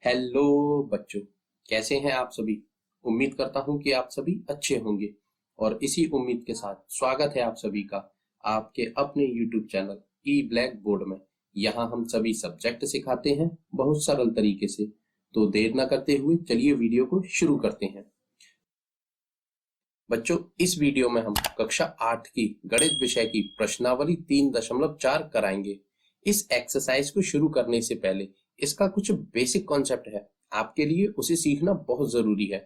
Hello बच्चों, कैसे हैं आप सभी। उम्मीद करता हूं कि आप सभी अच्छे होंगे और इसी उम्मीद के साथ स्वागत है आप सभी का आपके अपने YouTube चैनल ई ब्लैक बोर्ड में। यहाँ हम सभी सब्जेक्ट सिखाते हैं बहुत सरल तरीके से। तो देर न करते हुए चलिए वीडियो को शुरू करते हैं। बच्चों, इस वीडियो में हम कक्षा 8 की गणित विषय की प्रश्नावली 3.4 कराएंगे। इस एक्सरसाइज को शुरू करने से पहले इसका कुछ बेसिक कॉन्सेप्ट है, आपके लिए उसे सीखना बहुत जरूरी है,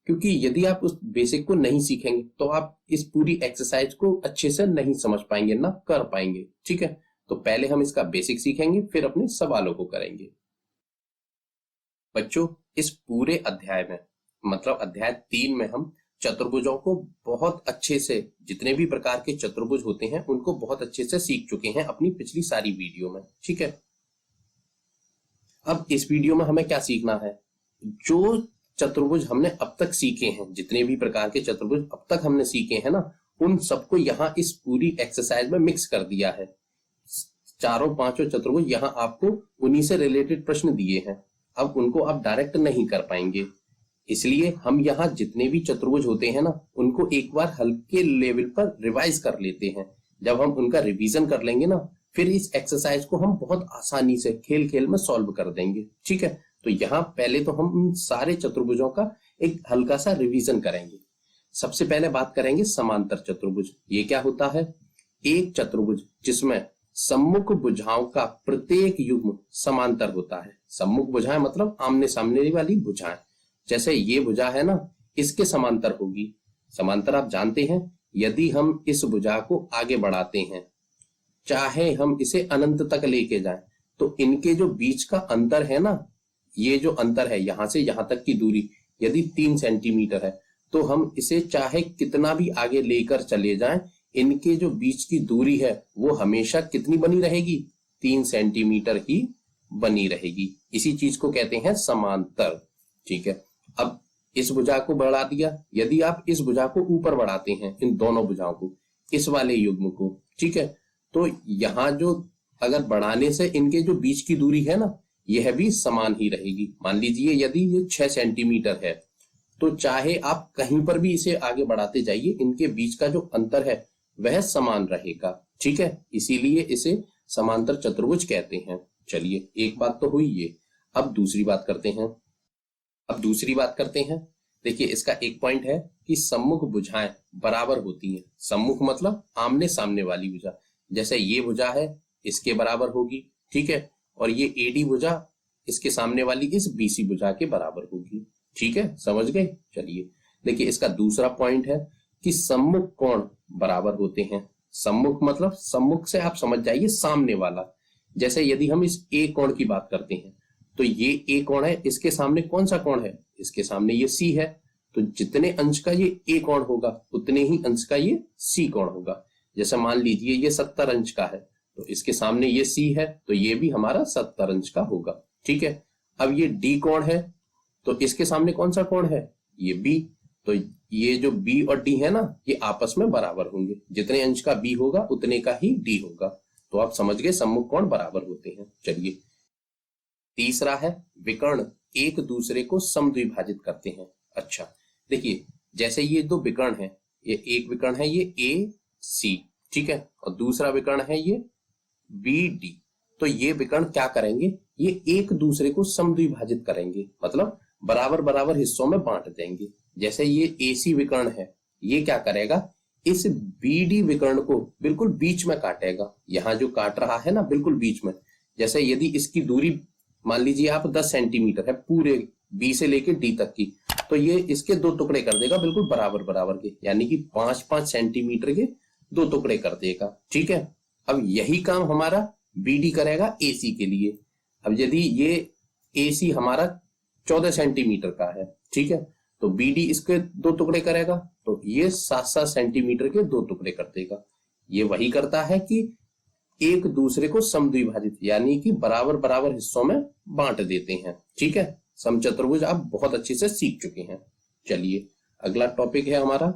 क्योंकि यदि आप उस बेसिक को नहीं सीखेंगे तो आप इस पूरी एक्सरसाइज को अच्छे से नहीं समझ पाएंगे, ना कर पाएंगे। ठीक है, तो पहले हम इसका बेसिक सीखेंगे, फिर अपने सवालों को करेंगे। बच्चों, इस पूरे अध्याय में मतलब अध्याय 3 में हम चतुर्भुजों को बहुत अच्छे से, जितने भी प्रकार के चतुर्भुज होते हैं उनको बहुत अच्छे से सीख चुके हैं अपनी पिछली सारी वीडियो में। ठीक है, अब इस वीडियो में हमें क्या सीखना है। जो चतुर्भुज हमने अब तक सीखे हैं, जितने भी प्रकार के चतुर्भुज अब तक हमने सीखे हैं ना, उन सबको यहाँ इस पूरी एक्सरसाइज में मिक्स कर दिया है। चारों पांचों चतुर्भुज यहाँ आपको उन्हीं से रिलेटेड प्रश्न दिए हैं। अब उनको आप डायरेक्ट नहीं कर पाएंगे, इसलिए हम यहाँ जितने भी चतुर्भुज होते हैं ना, उनको एक बार हल्के लेवल पर रिवाइज कर लेते हैं। जब हम उनका रिवीजन कर लेंगे ना, फिर इस एक्सरसाइज को हम बहुत आसानी से खेल खेल में सॉल्व कर देंगे। ठीक है, तो यहाँ पहले तो हम उन सारे चतुर्भुजों का एक हल्का सा रिवीजन करेंगे। सबसे पहले बात करेंगे समांतर चतुर्भुज। ये क्या होता है? एक चतुर्भुज जिसमें सम्मुख भुजाओं का प्रत्येक युग्म समांतर होता है। सम्मुख भुजाएं मतलब आमने सामने वाली भुजाएं। जैसे ये भुजा है ना, इसके समांतर होगी। समांतर आप जानते हैं, यदि हम इस भुजा को आगे बढ़ाते हैं, चाहे हम इसे अनंत तक लेके जाएं, तो इनके जो बीच का अंतर है ना, ये जो अंतर है यहां से यहां तक की दूरी यदि 3 सेंटीमीटर है, तो हम इसे चाहे कितना भी आगे लेकर चले जाएं, इनके जो बीच की दूरी है वो हमेशा कितनी बनी रहेगी? 3 सेंटीमीटर ही बनी रहेगी। इसी चीज को कहते हैं समांतर। ठीक है, अब इस भुजा को बढ़ा दिया। यदि आप इस भुजा को ऊपर बढ़ाते हैं, इन दोनों भुजाओं को, इस वाले युग्म को, ठीक है, तो यहाँ जो अगर बढ़ाने से इनके जो बीच की दूरी है ना, यह भी समान ही रहेगी। मान लीजिए यदि ये 6 सेंटीमीटर है, तो चाहे आप कहीं पर भी इसे आगे बढ़ाते जाइए, इनके बीच का जो अंतर है वह समान रहेगा। ठीक है, इसीलिए इसे समांतर चतुर्भुज कहते हैं। चलिए, एक बात तो हुई ये। अब दूसरी बात करते हैं। देखिए, इसका एक पॉइंट है कि सम्मुख भुजाएं बराबर होती हैं। सम्मुख मतलब आमने सामने वाली भुजा। जैसे ये भुजा है, इसके बराबर होगी। ठीक है, और ये एडी भुजा इसके सामने वाली इस बीसी भुजा के बराबर होगी। ठीक है, समझ गए। चलिए, देखिए, इसका दूसरा पॉइंट है कि सम्मुख कोण बराबर होते हैं। सम्मुख मतलब सम्मुख से आप समझ जाइए सामने वाला। जैसे यदि हम इस ए कोण की बात करते हैं, तो ये ए कोण है, इसके सामने कौन सा कोण है? इसके सामने ये सी है। तो जितने अंश का ये ए कोण होगा, उतने ही अंश का ये सी कोण होगा। जैसे मान लीजिए ये 70 अंश का है, तो इसके सामने ये सी है, तो ये भी हमारा 70 अंश का होगा। ठीक है, अब ये डी कोण है, तो इसके सामने कौन सा कोण है? ये बी। तो ये जो बी और डी है ना, ये आपस में बराबर होंगे। जितने अंश का बी होगा उतने का ही डी होगा। तो आप समझ गए सम्मुख कोण बराबर होते हैं। चलिए, तीसरा है विकर्ण एक दूसरे को समद्विभाजित करते हैं। अच्छा, देखिए, जैसे ये दो विकर्ण है, ये एक विकर्ण है ये ए सी, ठीक है, और दूसरा विकर्ण है ये बी डी। तो ये विकर्ण क्या करेंगे? ये एक दूसरे को समद्विभाजित करेंगे, मतलब बराबर बराबर हिस्सों में बांट देंगे। जैसे ये एसी विकर्ण है, ये क्या करेगा? इस बीडी विकर्ण को बिल्कुल बीच में काटेगा। यहाँ जो काट रहा है ना, बिल्कुल बीच में। जैसे यदि इसकी दूरी मान लीजिए आप 10 सेंटीमीटर है, पूरे बी से लेकर डी तक की, तो ये इसके 2 टुकड़े कर देगा बिल्कुल बराबर बराबर के, यानी कि 5-5 सेंटीमीटर के 2 टुकड़े कर देगा। ठीक है, अब यही काम हमारा बीडी करेगा एसी के लिए। अब यदि ये एसी हमारा 14 सेंटीमीटर का है, ठीक है, तो बीडी इसके 2 टुकड़े करेगा, तो ये 7-7 सेंटीमीटर के 2 टुकड़े कर देगा। ये वही करता है कि एक दूसरे को समद्विभाजित, यानी कि बराबर बराबर हिस्सों में बांट देते हैं। ठीक है, समचतुर्भुज आप बहुत अच्छे से सीख चुके हैं। चलिए, अगला टॉपिक है हमारा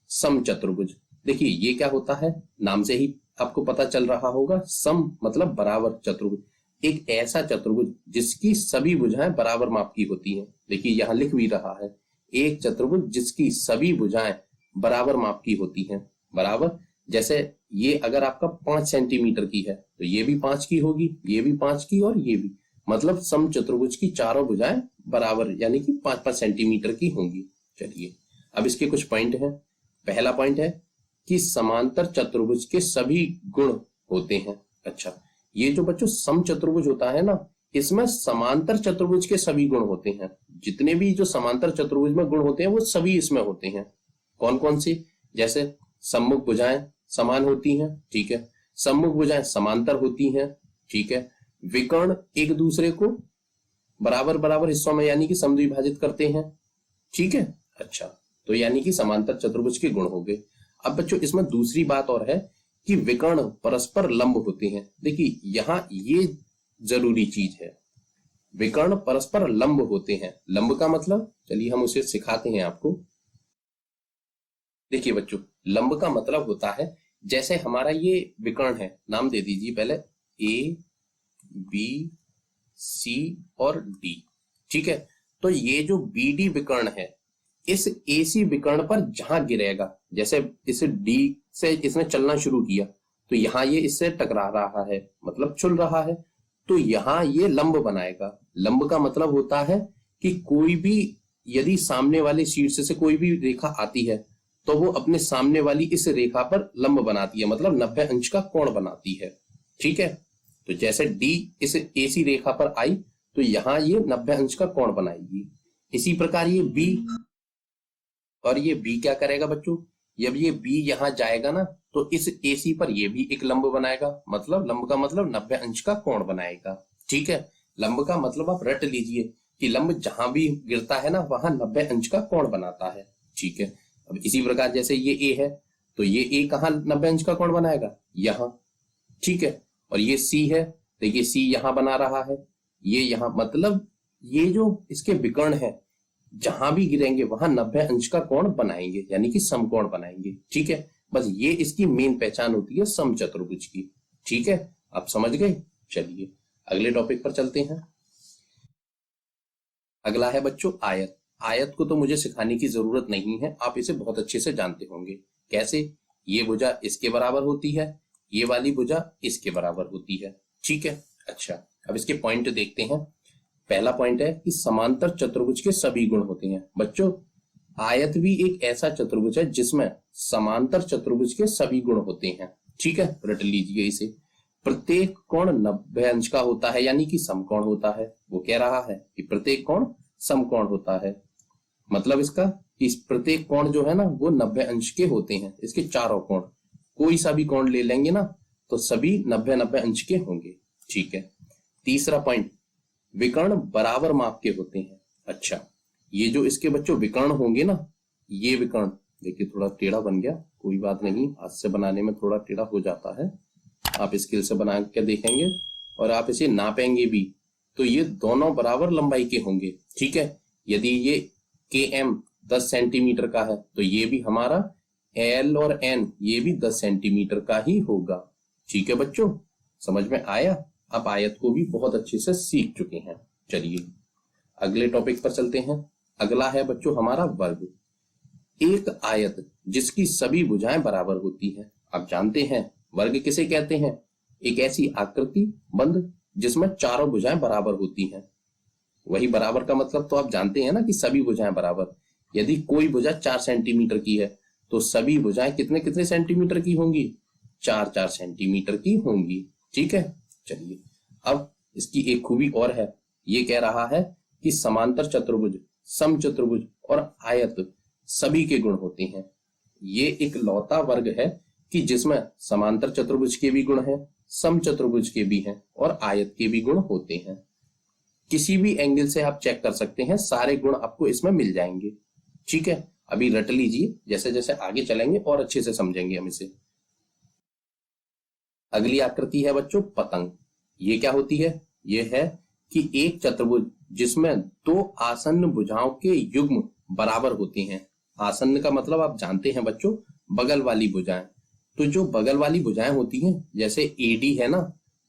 समचतुर्भुज। देखिए, ये क्या होता है, नाम से ही आपको पता चल रहा होगा। सम मतलब बराबर, चतुर्भुज एक ऐसा चतुर्भुज जिसकी सभी भुजाएं बराबर माप की होती हैं। देखिए यहां लिख भी रहा है, एक चतुर्भुज जिसकी सभी भुजाएं बराबर माप की होती हैं। बराबर, जैसे ये अगर आपका 5 सेंटीमीटर की है तो ये भी 5 की होगी, ये भी 5 की और ये भी, मतलब सम चतुर्भुज की चारों भुजाएं बराबर यानी कि 5-5 सेंटीमीटर की होंगी। चलिए अब इसके कुछ पॉइंट हैं। पहला पॉइंट है कि समांतर चतुर्भुज के सभी गुण होते हैं। अच्छा, ये जो बच्चों सम चतुर्भुज होता है ना, इसमें समांतर चतुर्भुज के सभी गुण होते हैं। जितने भी जो समांतर चतुर्भुज में गुण होते हैं वो सभी इसमें होते हैं। कौन कौन सी? जैसे सम्मुख भुजाएं समान होती हैं, ठीक है, सम्मुख भुजाएं समांतर होती हैं, ठीक है, विकर्ण एक दूसरे को बराबर बराबर हिस्सों में यानी कि समद्विभाजित करते हैं, ठीक है। अच्छा, तो यानी कि समांतर चतुर्भुज के गुण हो गए। अब बच्चों इसमें दूसरी बात और है कि विकर्ण परस्पर लंब होते हैं। देखिए यहां ये जरूरी चीज है, विकर्ण परस्पर लंब होते हैं। लंब का मतलब, चलिए हम उसे सिखाते हैं आपको। देखिए बच्चों, लंब का मतलब होता है, जैसे हमारा ये विकर्ण है, नाम दे दीजिए पहले ए बी सी और डी, ठीक है। तो ये जो बी डी विकर्ण है, इस ए सी विकर्ण पर जहां गिरेगा, जैसे इस डी से इसने चलना शुरू किया तो यहां ये इससे टकरा रहा है, मतलब छुल रहा है, तो यहां ये लंब बनाएगा। लंब का मतलब होता है कि कोई भी यदि सामने वाले शीर्ष से कोई भी रेखा आती है तो वो अपने सामने वाली इस रेखा पर लंब बनाती है, मतलब 90 अंश का कोण बनाती है, ठीक है। तो जैसे डी इस एसी रेखा पर आई तो यहां ये 90 अंश का कोण बनाएगी। इसी प्रकार ये बी, और ये बी क्या करेगा बच्चों, जब ये बी यहां जाएगा ना तो इस एसी पर ये भी एक लंब बनाएगा, मतलब लंब का मतलब 90 अंश का कोण बनाएगा, ठीक है। लंब का मतलब आप रट लीजिए कि लंब जहां भी गिरता है ना वहां 90 अंश का कोण बनाता है, ठीक है। अब इसी प्रकार जैसे ये ए है तो ये ए कहां 90 अंश का कोण बनाएगा, यहां, ठीक है। और ये सी है, देखिए सी यहां बना रहा है, ये यहां, मतलब ये जो इसके विकर्ण है जहां भी गिरेंगे वहां 90 अंश का कोण बनाएंगे, यानी कि समकोण बनाएंगे, ठीक है। बस ये इसकी मेन पहचान होती है समचतुर्भुज की, ठीक है। आप समझ गए। चलिए अगले टॉपिक पर चलते हैं। अगला है बच्चों आयत। आयत को तो मुझे सिखाने की जरूरत नहीं है, आप इसे बहुत अच्छे से जानते होंगे। कैसे? ये भुजा इसके बराबर होती है, ये वाली भुजा इसके बराबर होती है, ठीक है। अच्छा, अब इसके पॉइंट देखते हैं। पहला पॉइंट है कि समांतर चतुर्भुज के सभी गुण होते हैं। बच्चों आयत भी एक ऐसा चतुर्भुज है जिसमें समांतर चतुर्भुज के सभी गुण होते हैं, ठीक है, रट लीजिए इसे। प्रत्येक कोण 90 अंश का होता है, यानी कि समकोण होता है। वो कह रहा है कि प्रत्येक कोण समकोण होता है, मतलब इसका इस प्रत्येक कोण जो है ना वो 90 अंश के होते हैं। इसके चारों कोण, कोई सा भी कोण ले लेंगे ना तो सभी 90-90 अंश के होंगे, ठीक है। तीसरा पॉइंट, विकर्ण बराबर माप के होते हैं। अच्छा, ये जो इसके बच्चों विकर्ण होंगे ना, ये विकर्ण देखिए थोड़ा टेढ़ा बन गया, कोई बात नहीं, हाथ से बनाने में थोड़ा टेढ़ा हो जाता है। आप स्केल से बना के देखेंगे और आप इसे नापेंगे भी तो ये दोनों बराबर लंबाई के होंगे, ठीक है। यदि ये KM 10 सेंटीमीटर का है तो ये भी हमारा L और N ये भी 10 सेंटीमीटर का ही होगा, ठीक है बच्चों, समझ में आया। आप आयत को भी बहुत अच्छे से सीख चुके हैं। चलिए अगले टॉपिक पर चलते हैं। अगला है बच्चों हमारा वर्ग। एक आयत जिसकी सभी भुजाएं बराबर होती हैं। आप जानते हैं वर्ग किसे कहते हैं? एक ऐसी आकृति बंद जिसमें चारों भुजाएं बराबर होती हैं। वही बराबर का मतलब तो आप जानते हैं ना कि सभी भुजाएं बराबर। यदि कोई भुजा 4 सेंटीमीटर की है तो सभी भुजाएं कितने कितने सेंटीमीटर की होंगी? 4-4 सेंटीमीटर की होंगी, ठीक है। चलिए अब इसकी एक खूबी और है, ये कह रहा है कि समांतर चतुर्भुज, समचतुर्भुज और आयत सभी के गुण होते हैं। ये एक लौता वर्ग है कि जिसमें समांतर चतुर्भुज के भी गुण हैं, समचतुर्भुज के भी हैं और आयत के भी गुण होते हैं। किसी भी एंगल से आप चेक कर सकते हैं, सारे गुण आपको इसमें मिल जाएंगे, ठीक है। अभी रट लीजिए, जैसे जैसे आगे चलेंगे और अच्छे से समझेंगे हम इसे। अगली आकृति है बच्चों पतंग। ये क्या होती है? ये है कि एक चतुर्भुज जिसमें 2 आसन्न भुजाओं के युग्म बराबर होते हैं। आसन्न का मतलब आप जानते हैं बच्चों, बगल वाली भुजाएं। तो जो बगल वाली भुजाएं होती हैं, जैसे AD है ना,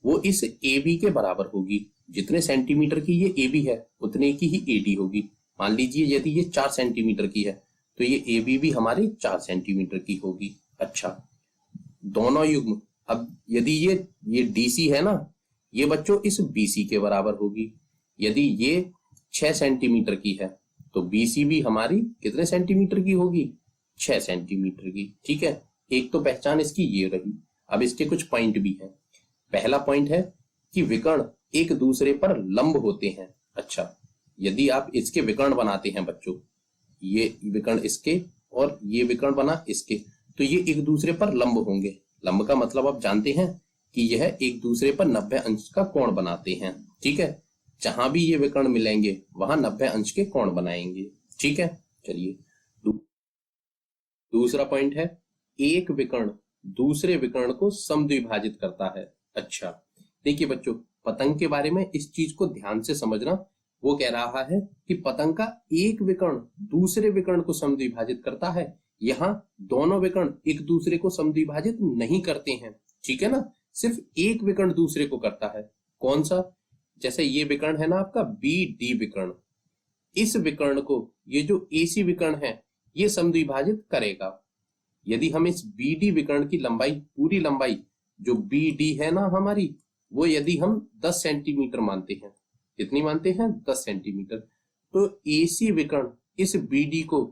वो इस AB के बराबर होगी। जितने सेंटीमीटर की ये AB है उतने की ही AD होगी। मान लीजिए यदि ये 4 सेंटीमीटर की है तो ये AB भी हमारी 4 सेंटीमीटर की होगी। अच्छा, दोनों युग्म, अब यदि ये DC है ना, ये बच्चों इस BC के बराबर होगी। यदि ये 6 सेंटीमीटर की है तो BC भी हमारी कितने सेंटीमीटर की होगी? 6 सेंटीमीटर की। ठीक है, एक तो पहचान इसकी ये रही। अब इसके कुछ पॉइंट भी हैं। पहला पॉइंट है कि विकर्ण एक दूसरे पर लंब होते हैं। अच्छा, यदि आप इसके विकर्ण बनाते हैं बच्चों, ये विकर्ण इसके और ये विकर्ण बना इसके, तो ये एक दूसरे पर लंब होंगे। लंब का मतलब आप जानते हैं कि यह एक दूसरे पर 90 अंश का कोण बनाते हैं। ठीक है, जहां भी ये विकर्ण मिलेंगे वहां 90 अंश के कोण बनाएंगे। ठीक है, चलिए दूसरा पॉइंट है, एक विकर्ण दूसरे विकर्ण को समद्विभाजित करता है। अच्छा, देखिए बच्चों, पतंग के बारे में इस चीज को ध्यान से समझना। वो कह रहा है कि पतंग का एक विकर्ण दूसरे विकर्ण को समद्विभाजित करता है। यहाँ दोनों विकर्ण एक दूसरे को समद्विभाजित नहीं करते हैं। ठीक है ना, सिर्फ एक विकर्ण दूसरे को करता है। कौन सा? जैसे ये विकर्ण है ना आपका BD विकर्ण, इस विकर्ण को ये जो AC विकर्ण है ये समद्विभाजित करेगा। यदि हम इस BD विकर्ण की लंबाई, पूरी लंबाई जो BD है ना हमारी, वो यदि हम 10 सेंटीमीटर मानते हैं, कितनी मानते हैं? 10 सेंटीमीटर, तो AC विकर्ण इस BD को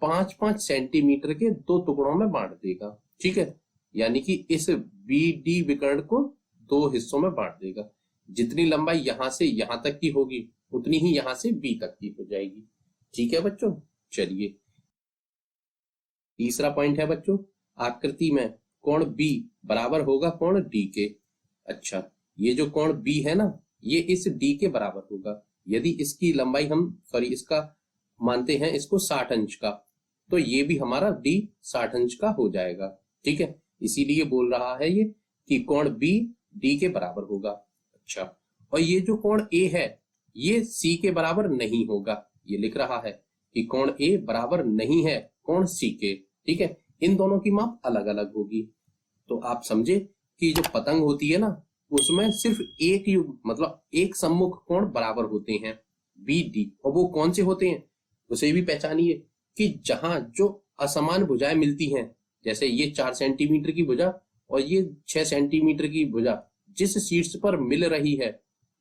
5-5 सेंटीमीटर के 2 टुकड़ों में बांट देगा। ठीक है, यानी कि इस BD विकर्ण को 2 हिस्सों में बांट देगा। जितनी लंबाई यहां से यहां तक की होगी उतनी ही यहां से B तक की हो जाएगी। ठीक है बच्चों, चलिए तीसरा पॉइंट है बच्चों, आकृति में कोण B बराबर होगा कोण D के। अच्छा, ये जो कोण B है ना, ये इस D के बराबर होगा। यदि इसकी लंबाई इसका मानते हैं इसको 60 अंश का, तो ये भी हमारा D 60 अंश का हो जाएगा। ठीक है, इसीलिए बोल रहा है ये कि कोण B D के बराबर होगा। अच्छा, और ये जो कोण A है ये C के बराबर नहीं होगा। ये लिख रहा है कि कोण A बराबर नहीं है कोण C के। ठीक है, इन दोनों की माप अलग अलग होगी। तो आप समझे कि जो पतंग होती है ना, उसमें सिर्फ एक युग मतलब एक सम्मुख कोण बराबर होते हैं BD, और वो कौन से होते हैं उसे भी पहचानिए कि जहां जो असमान भुजाएं मिलती हैं, जैसे ये 4 सेंटीमीटर की भुजा और ये 6 सेंटीमीटर की भुजा जिस शीर्ष पर मिल रही है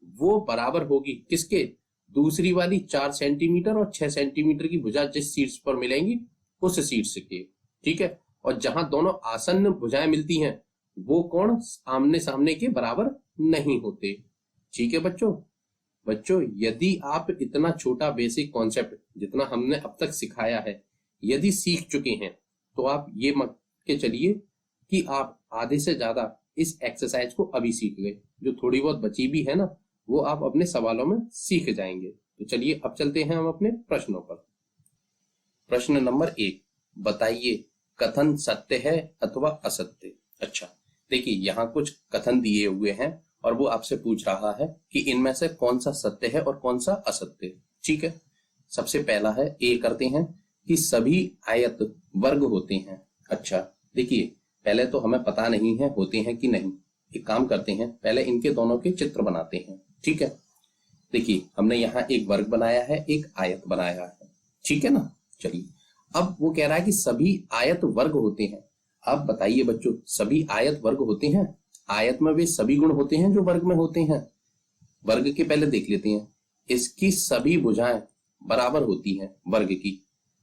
वो बराबर होगी किसके? दूसरी वाली 4 सेंटीमीटर और 6 सेंटीमीटर की भुजा जिस शीर्ष पर मिलेंगी उस शीर्ष के। ठीक है, और जहां दोनों आसन्न भुजाएं मिलती हैं वो कोण आमने सामने के बराबर नहीं होते। ठीक है बच्चों, यदि आप इतना छोटा बेसिक कॉन्सेप्ट जितना हमने अब तक सिखाया है यदि सीख चुके हैं तो आप ये मान के चलिए कि आप आधे से ज्यादा इस एक्सरसाइज को अभी सीख गए। जो थोड़ी बहुत बची भी है ना वो आप अपने सवालों में सीख जाएंगे। तो चलिए अब चलते हैं हम अपने प्रश्नों पर। प्रश्न नंबर 1, बताइए कथन सत्य है अथवा असत्य। अच्छा, देखिए यहाँ कुछ कथन दिए हुए हैं और वो आपसे पूछ रहा है कि इनमें से कौन सा सत्य है और कौन सा असत्य। ठीक है, सबसे पहला है ए करते हैं कि सभी आयत वर्ग होते हैं। अच्छा, देखिए पहले तो हमें पता नहीं है होते हैं कि नहीं। एक काम करते हैं, पहले इनके दोनों के चित्र बनाते हैं। ठीक है, देखिए हमने यहाँ एक वर्ग बनाया है, एक आयत बनाया है। ठीक है ना, चलिए अब वो कह रहा है कि सभी आयत वर्ग होते हैं। अब बताइए बच्चों, सभी आयत वर्ग होते हैं? आयत में वे सभी गुण होते हैं जो वर्ग में होते हैं। वर्ग के पहले देख लेते हैं, इसकी सभी भुजाएं बराबर होती हैं वर्ग की।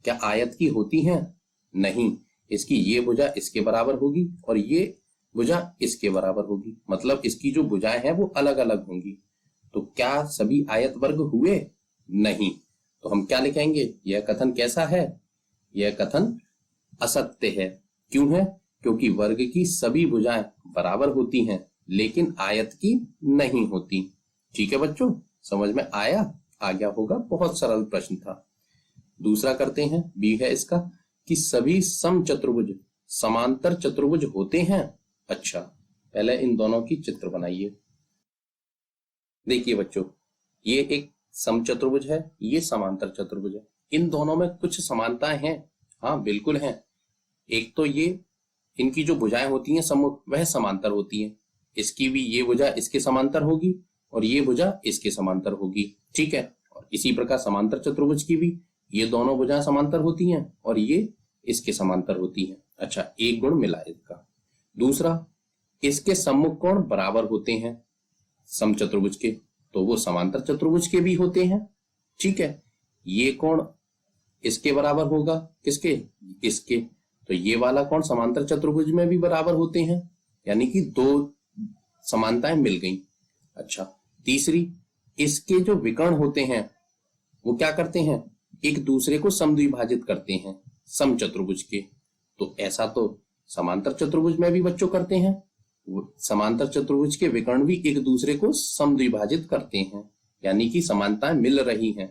क्या आयत की होती हैं? नहीं, इसकी ये भुजा इसके बराबर होगी और ये भुजा इसके बराबर होगी, मतलब इसकी जो भुजाएं हैं वो अलग अलग होंगी। तो क्या सभी आयत वर्ग हुए? नहीं। तो हम क्या लिखेंगे? यह कथन कैसा है? यह कथन असत्य है। क्यों है? क्योंकि वर्ग की सभी भुजाएं बराबर होती हैं लेकिन आयत की नहीं होती। ठीक है बच्चों, समझ में आया? आ गया होगा, बहुत सरल प्रश्न था। दूसरा करते हैं, बी है इसका कि सभी समचतुर्भुज समांतर चतुर्भुज होते हैं। अच्छा, पहले इन दोनों की चित्र बनाइए। देखिए बच्चों, ये एक समचतुर्भुज है, ये समांतर चतुर्भुज है। इन दोनों में कुछ समानताएं हैं। हाँ बिल्कुल हैं। एक तो ये इनकी जो भुजाएं होती हैं सम्मुख वह समांतर होती हैं। इसकी भी ये भुजा इसके समांतर होगी और ये भुजा इसके समांतर होगी, ठीक है। और इसी प्रकार समांतर चतुर्भुज की भी ये दोनों भुजाएं समांतर होती हैं और ये इसके समांतर होती हैं। अच्छा, एक गुण मिला इसका। दूसरा, इसके सम्मुख कोण बराबर होते हैं समचतुर्भुज के, तो वो समांतर चतुर्भुज के भी होते हैं, ठीक है। ये कोण इसके बराबर होगा, किसके, इसके, तो ये वाला कोण समांतर चतुर्भुज में भी बराबर होते हैं, यानी कि दो समानताएं मिल गई। अच्छा, तीसरी, इसके जो विकर्ण होते हैं वो क्या करते हैं, एक दूसरे को समद्विभाजित करते हैं समचतुर्भुज के। तो ऐसा तो समांतर चतुर्भुज में भी बच्चों करते हैं, समांतर चतुर्भुज के विकर्ण भी एक दूसरे को समद्विभाजित करते हैं, यानी कि समानताएं मिल रही हैं।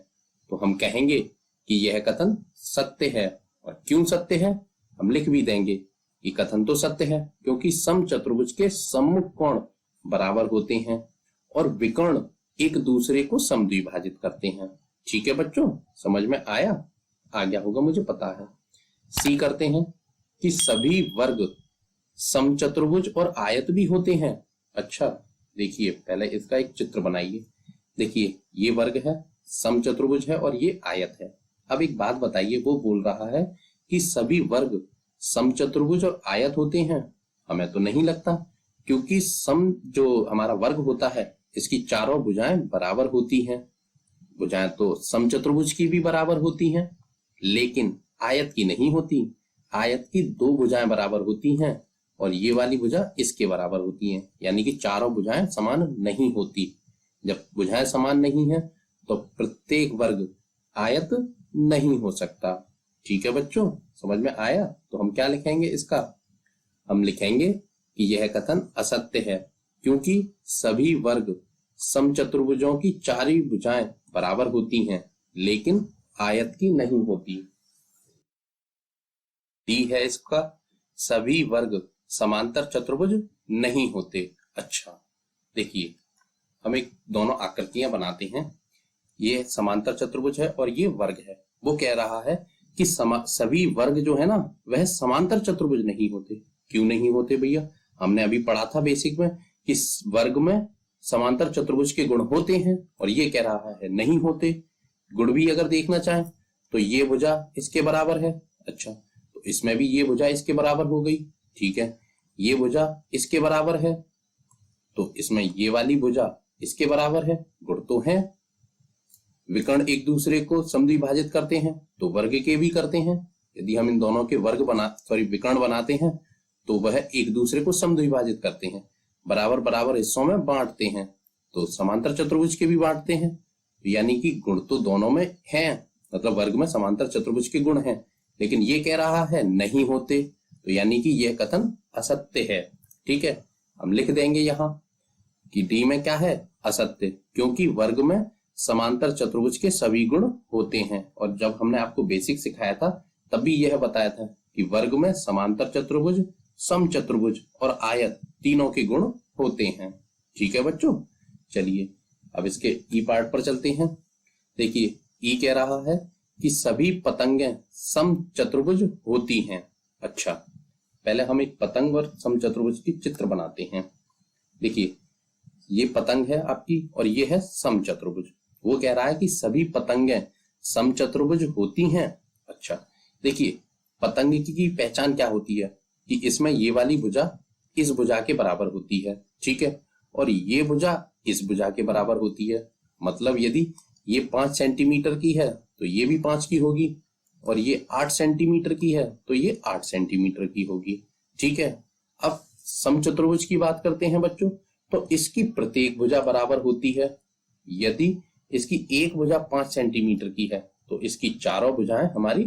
तो हम कहेंगे कि यह कथन सत्य है। और क्यों सत्य है हम लिख भी देंगे कि कथन तो सत्य है क्योंकि समचतुर्भुज के सम्मुख कोण बराबर होते हैं और विकर्ण एक दूसरे को समद्विभाजित करते हैं। ठीक है बच्चों, समझ में आया? आ गया होगा मुझे पता है। सी करते हैं कि सभी वर्ग समचतुर्भुज और आयत भी होते हैं। अच्छा, देखिए पहले इसका एक चित्र बनाइए। देखिए ये वर्ग है, समचतुर्भुज है और ये आयत है। अब एक बात बताइए, वो बोल रहा है कि सभी वर्ग समचतुर्भुज और आयत होते हैं। हमें तो नहीं लगता, क्योंकि सम जो हमारा वर्ग होता है इसकी चारों भुजाएं बराबर होती हैं। भुजाएं तो समचतुर्भुज की भी बराबर होती हैं, लेकिन आयत की नहीं होती। आयत की दो भुजाएं बराबर होती हैं और ये वाली भुजा इसके बराबर होती हैं, यानी कि चारों भुजाएं समान नहीं होती। जब भुजाएं समान नहीं है तो प्रत्येक वर्ग आयत नहीं हो सकता। ठीक है बच्चों, समझ में आया? तो हम क्या लिखेंगे इसका? हम लिखेंगे कि यह कथन असत्य है क्योंकि सभी वर्ग समचतुर्भुजों की चारों भुजाएं बराबर होती हैं, लेकिन आयत की नहीं होती। डी है इसका, सभी वर्ग समांतर चतुर्भुज नहीं होते। अच्छा, देखिए हम एक दोनों आकृतियां बनाते हैं। ये समांतर चतुर्भुज है और ये वर्ग है। वो कह रहा है कि सभी वर्ग जो है ना वह समांतर चतुर्भुज नहीं होते। क्यों नहीं होते भैया? हमने अभी पढ़ा था बेसिक में कि वर्ग में समांतर चतुर्भुज के गुण होते हैं और ये कह रहा है नहीं होते। गुण भी अगर देखना चाहे तो ये भुजा इसके बराबर है। अच्छा, तो इसमें भी ये भुजा इसके बराबर हो गई। ठीक है, ये भुजा इसके बराबर है तो इसमें ये वाली भुजा इसके बराबर है। गुण तो है। विकर्ण एक दूसरे को समद्विभाजित करते हैं तो वर्ग के भी करते हैं। यदि हम इन दोनों के विकर्ण बनाते हैं तो वह एक दूसरे को समद्विभाजित करते हैं, बराबर बराबर हिस्सों में बांटते हैं। तो समांतर चतुर्भुज के भी बांटते हैं, यानी कि गुण तो दोनों में हैं, मतलब वर्ग में समांतर चतुर्भुज के गुण हैं, लेकिन ये कह रहा है नहीं होते। तो यानी कि यह कथन असत्य है। ठीक है, हम लिख देंगे यहाँ कि डी में क्या है, असत्य, क्योंकि वर्ग में समांतर चतुर्भुज के सभी गुण होते हैं। और जब हमने आपको बेसिक सिखाया था तब भी यह बताया था कि वर्ग में समांतर चतुर्भुज, समचतुर्भुज और आयत तीनों के गुण होते हैं। ठीक है बच्चों, चलिए अब इसके ई पार्ट पर चलते हैं। देखिए ई कह रहा है कि सभी पतंगें समचतुर्भुज होती हैं। अच्छा, पहले हम एक पतंग और समचतुर्भुज की चित्र बनाते हैं। देखिए ये पतंग है आपकी और ये है समचतुर्भुज। वो कह रहा है कि सभी पतंगें समचतुर्भुज होती हैं। अच्छा, देखिए पतंग की पहचान क्या होती है कि इसमें ये वाली भुजा इस भुजा के बराबर होती है। ठीक है, और ये भुजा इस भुजा के बराबर होती है। मतलब यदि ये 5 सेंटीमीटर की है तो ये भी 5 की होगी, और ये 8 सेंटीमीटर की है तो ये 8 सेंटीमीटर की होगी। ठीक है, अब समचतुर्भुज की बात करते हैं बच्चों, तो इसकी प्रत्येक भुजा बराबर होती है। यदि इसकी एक भुजा 5 सेंटीमीटर की है तो इसकी चारों भुजाएं हमारी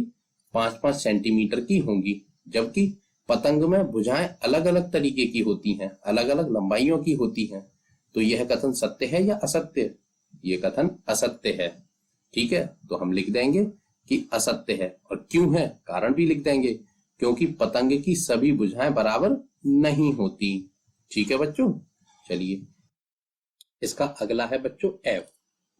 5-5 सेंटीमीटर की होंगी, जबकि पतंग में भुजाएं अलग अलग तरीके की होती हैं, अलग अलग लंबाइयों की होती हैं। तो यह कथन सत्य है या असत्य? यह कथन असत्य है। ठीक है, तो हम लिख देंगे कि असत्य है, और क्यों है कारण भी लिख देंगे, क्योंकि पतंग की सभी भुजाएं बराबर नहीं होती। ठीक है बच्चों, चलिए इसका अगला है बच्चों एफ।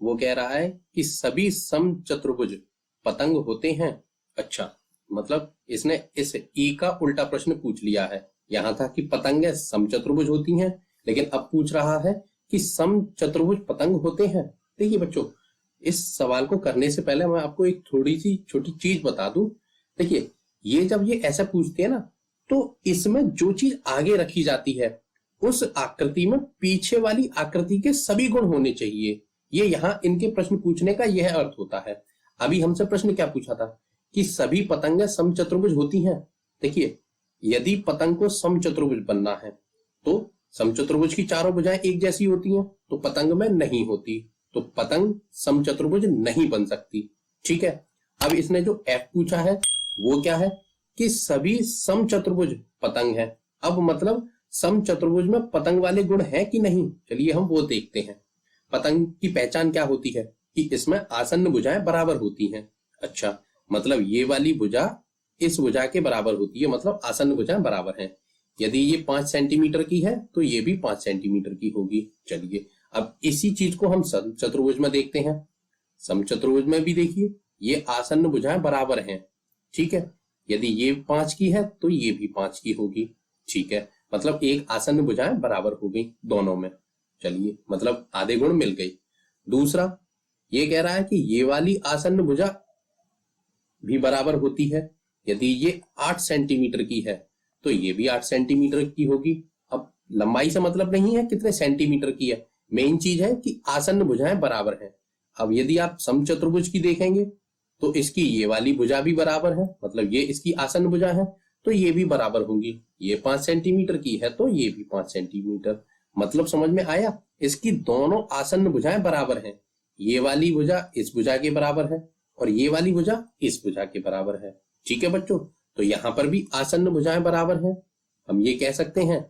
वो कह रहा है कि सभी समचतुर्भुज पतंग होते हैं। अच्छा, मतलब इसने इस ई का उल्टा प्रश्न पूछ लिया है। यहां था कि पतंगें समचतुर्भुज होती हैं, लेकिन अब पूछ रहा है कि समचतुर्भुज पतंग होते हैं। देखिए बच्चों, इस सवाल को करने से पहले मैं आपको एक थोड़ी सी छोटी चीज बता दूं। देखिए, ये जब ये ऐसा पूछते हैं ना, तो इसमें जो चीज आगे रखी जाती है उस आकृति में पीछे वाली आकृति के सभी गुण होने चाहिए। ये यहाँ इनके प्रश्न पूछने का यह अर्थ होता है। अभी हमसे प्रश्न क्या पूछा था कि सभी पतंगें समचतुर्भुज होती हैं। देखिए, यदि पतंग को समचतुर्भुज बनना है तो समचतुर्भुज की चारों भुजाएं एक जैसी होती हैं, तो पतंग में नहीं होती, तो पतंग समचतुर्भुज नहीं बन सकती। ठीक है। अब इसने जो एफ पूछा है वो क्या है कि सभी समचतुर्भुज पतंग हैं। अब मतलब समचतुर्भुज में पतंग वाले गुण हैं कि नहीं, चलिए हम वो देखते हैं। पतंग की पहचान क्या होती है कि इसमें आसन्न भुजाएं बराबर होती हैं। अच्छा, मतलब ये वाली भुजा इस भुजा के बराबर होती है, मतलब आसन्न भुजाएं बराबर हैं। यदि ये 5 सेंटीमीटर की है तो ये भी 5 सेंटीमीटर की होगी। चलिए, अब इसी चीज को हम समचतुर्भुज में देखते हैं। समचतुर्भुज में भी देखिए, ये आसन्न भुजाएं बराबर हैं। ठीक है। यदि ये 5 की है तो ये भी 5 की होगी। ठीक है, मतलब एक आसन्न भुजाएं बराबर हो गई दोनों में। चलिए, मतलब आधे गुण मिल गई। दूसरा, ये कह रहा है कि ये वाली आसन्न भुजा भी बराबर होती है। यदि ये 8 सेंटीमीटर की है तो ये भी 8 सेंटीमीटर की होगी। अब लंबाई से मतलब नहीं है कितने सेंटीमीटर की है, मेन चीज है कि आसन्न भुजाएं बराबर हैं। अब यदि आप समचतुर्भुज की देखेंगे तो इसकी ये वाली भुजा भी बराबर है, मतलब ये इसकी आसन्न भुजा है, तो ये भी बराबर होंगी। ये 5 सेंटीमीटर की है तो ये भी 5 सेंटीमीटर। मतलब समझ में आया, इसकी दोनों आसन्न भुजाएं बराबर हैं। ये वाली भुजा इस भुजा के बराबर है और ये वाली भुजा इस भुजा के बराबर है। ठीक है बच्चों, तो यहां पर भी आसन्न भुजाएं बराबर हैं। हम ये कह सकते हैं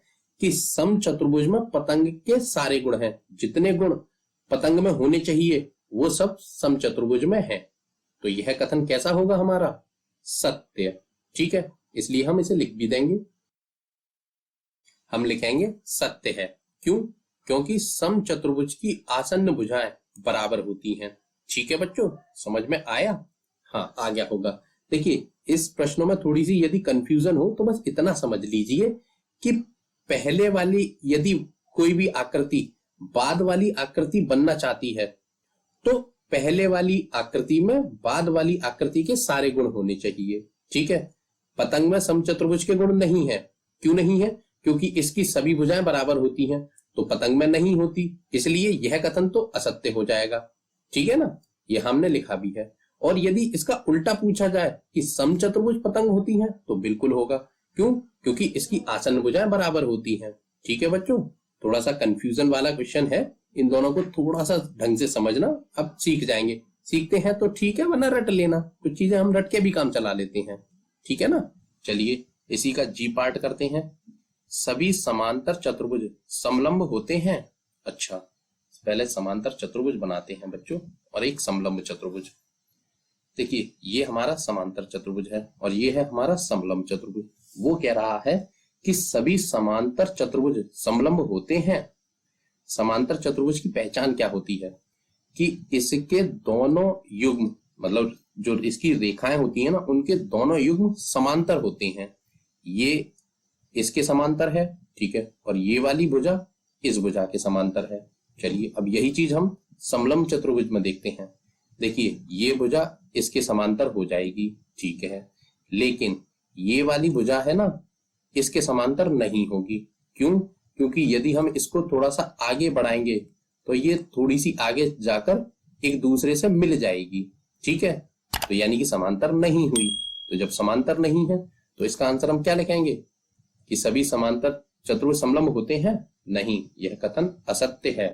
कि समचतुर्भुज में पतंग के सारे गुण हैं, जितने गुण पतंग में होने चाहिए वो सब समचतुर्भुज में हैं। तो यह कथन कैसा होगा हमारा? सत्य। ठीक है, इसलिए हम इसे लिख भी देंगे। हम लिखेंगे सत्य है। क्यों? क्योंकि समचतुर्भुज की आसन्न भुजाएं बराबर होती हैं। ठीक है बच्चों, समझ में आया? हाँ, आ गया होगा। देखिए, इस प्रश्नों में थोड़ी सी यदि कंफ्यूजन हो तो बस इतना समझ लीजिए कि पहले वाली यदि कोई भी आकृति बाद वाली आकृति बनना चाहती है तो पहले वाली आकृति में बाद वाली आकृति के सारे गुण होने चाहिए। ठीक है। पतंग में समचतुर्भुज के गुण नहीं है। क्यों नहीं है? क्योंकि इसकी सभी भुजाएं बराबर होती हैं, तो पतंग में नहीं होती, इसलिए यह कथन तो असत्य हो जाएगा। ठीक है ना, ये हमने लिखा भी है। और यदि इसका उल्टा पूछा जाए कि समचतुर्भुज पतंग होती हैं तो बिल्कुल होगा। क्यों? क्योंकि इसकी आसन्न भुजाएं बराबर होती हैं। ठीक है बच्चों, थोड़ा सा कंफ्यूजन वाला क्वेश्चन है, इन दोनों को थोड़ा सा ढंग से समझना, अब सीख जाएंगे। सीखते हैं तो ठीक है, वरना रट लेना, कुछ चीजें हम रट के भी काम चला लेते हैं। ठीक है ना। चलिए, इसी का जी पार्ट करते हैं। सभी समांतर चतुर्भुज समलंब होते हैं। अच्छा, पहले समांतर चतुर्भुज बनाते हैं बच्चों और एक समलंब चतुर्भुज। देखिए, ये हमारा समांतर चतुर्भुज है और ये है हमारा समलंब चतुर्भुज। वो कह रहा है कि सभी समांतर चतुर्भुज समलंब होते हैं। समांतर चतुर्भुज की पहचान क्या होती है कि इसके दोनों युग्म, मतलब जो इसकी रेखाएं होती हैं ना, उनके दोनों युग्म समांतर होते हैं। ये इसके समांतर है, ठीक है, और ये वाली भुजा इस भुजा के समांतर है। चलिए, अब यही चीज हम समलंब चतुर्भुज में देखते हैं। देखिए, ये भुजा इसके समांतर हो जाएगी, ठीक है, लेकिन ये वाली भुजा है ना, इसके समांतर नहीं होगी। क्यों? क्योंकि यदि हम इसको थोड़ा सा आगे बढ़ाएंगे तो ये थोड़ी सी आगे जाकर एक दूसरे से मिल जाएगी। ठीक है, तो यानी कि समांतर नहीं हुई। तो जब समांतर नहीं है तो इसका आंसर हम क्या लिखेंगे कि सभी समांतर चतुर्भुज समलंब होते हैं? नहीं, यह कथन असत्य है।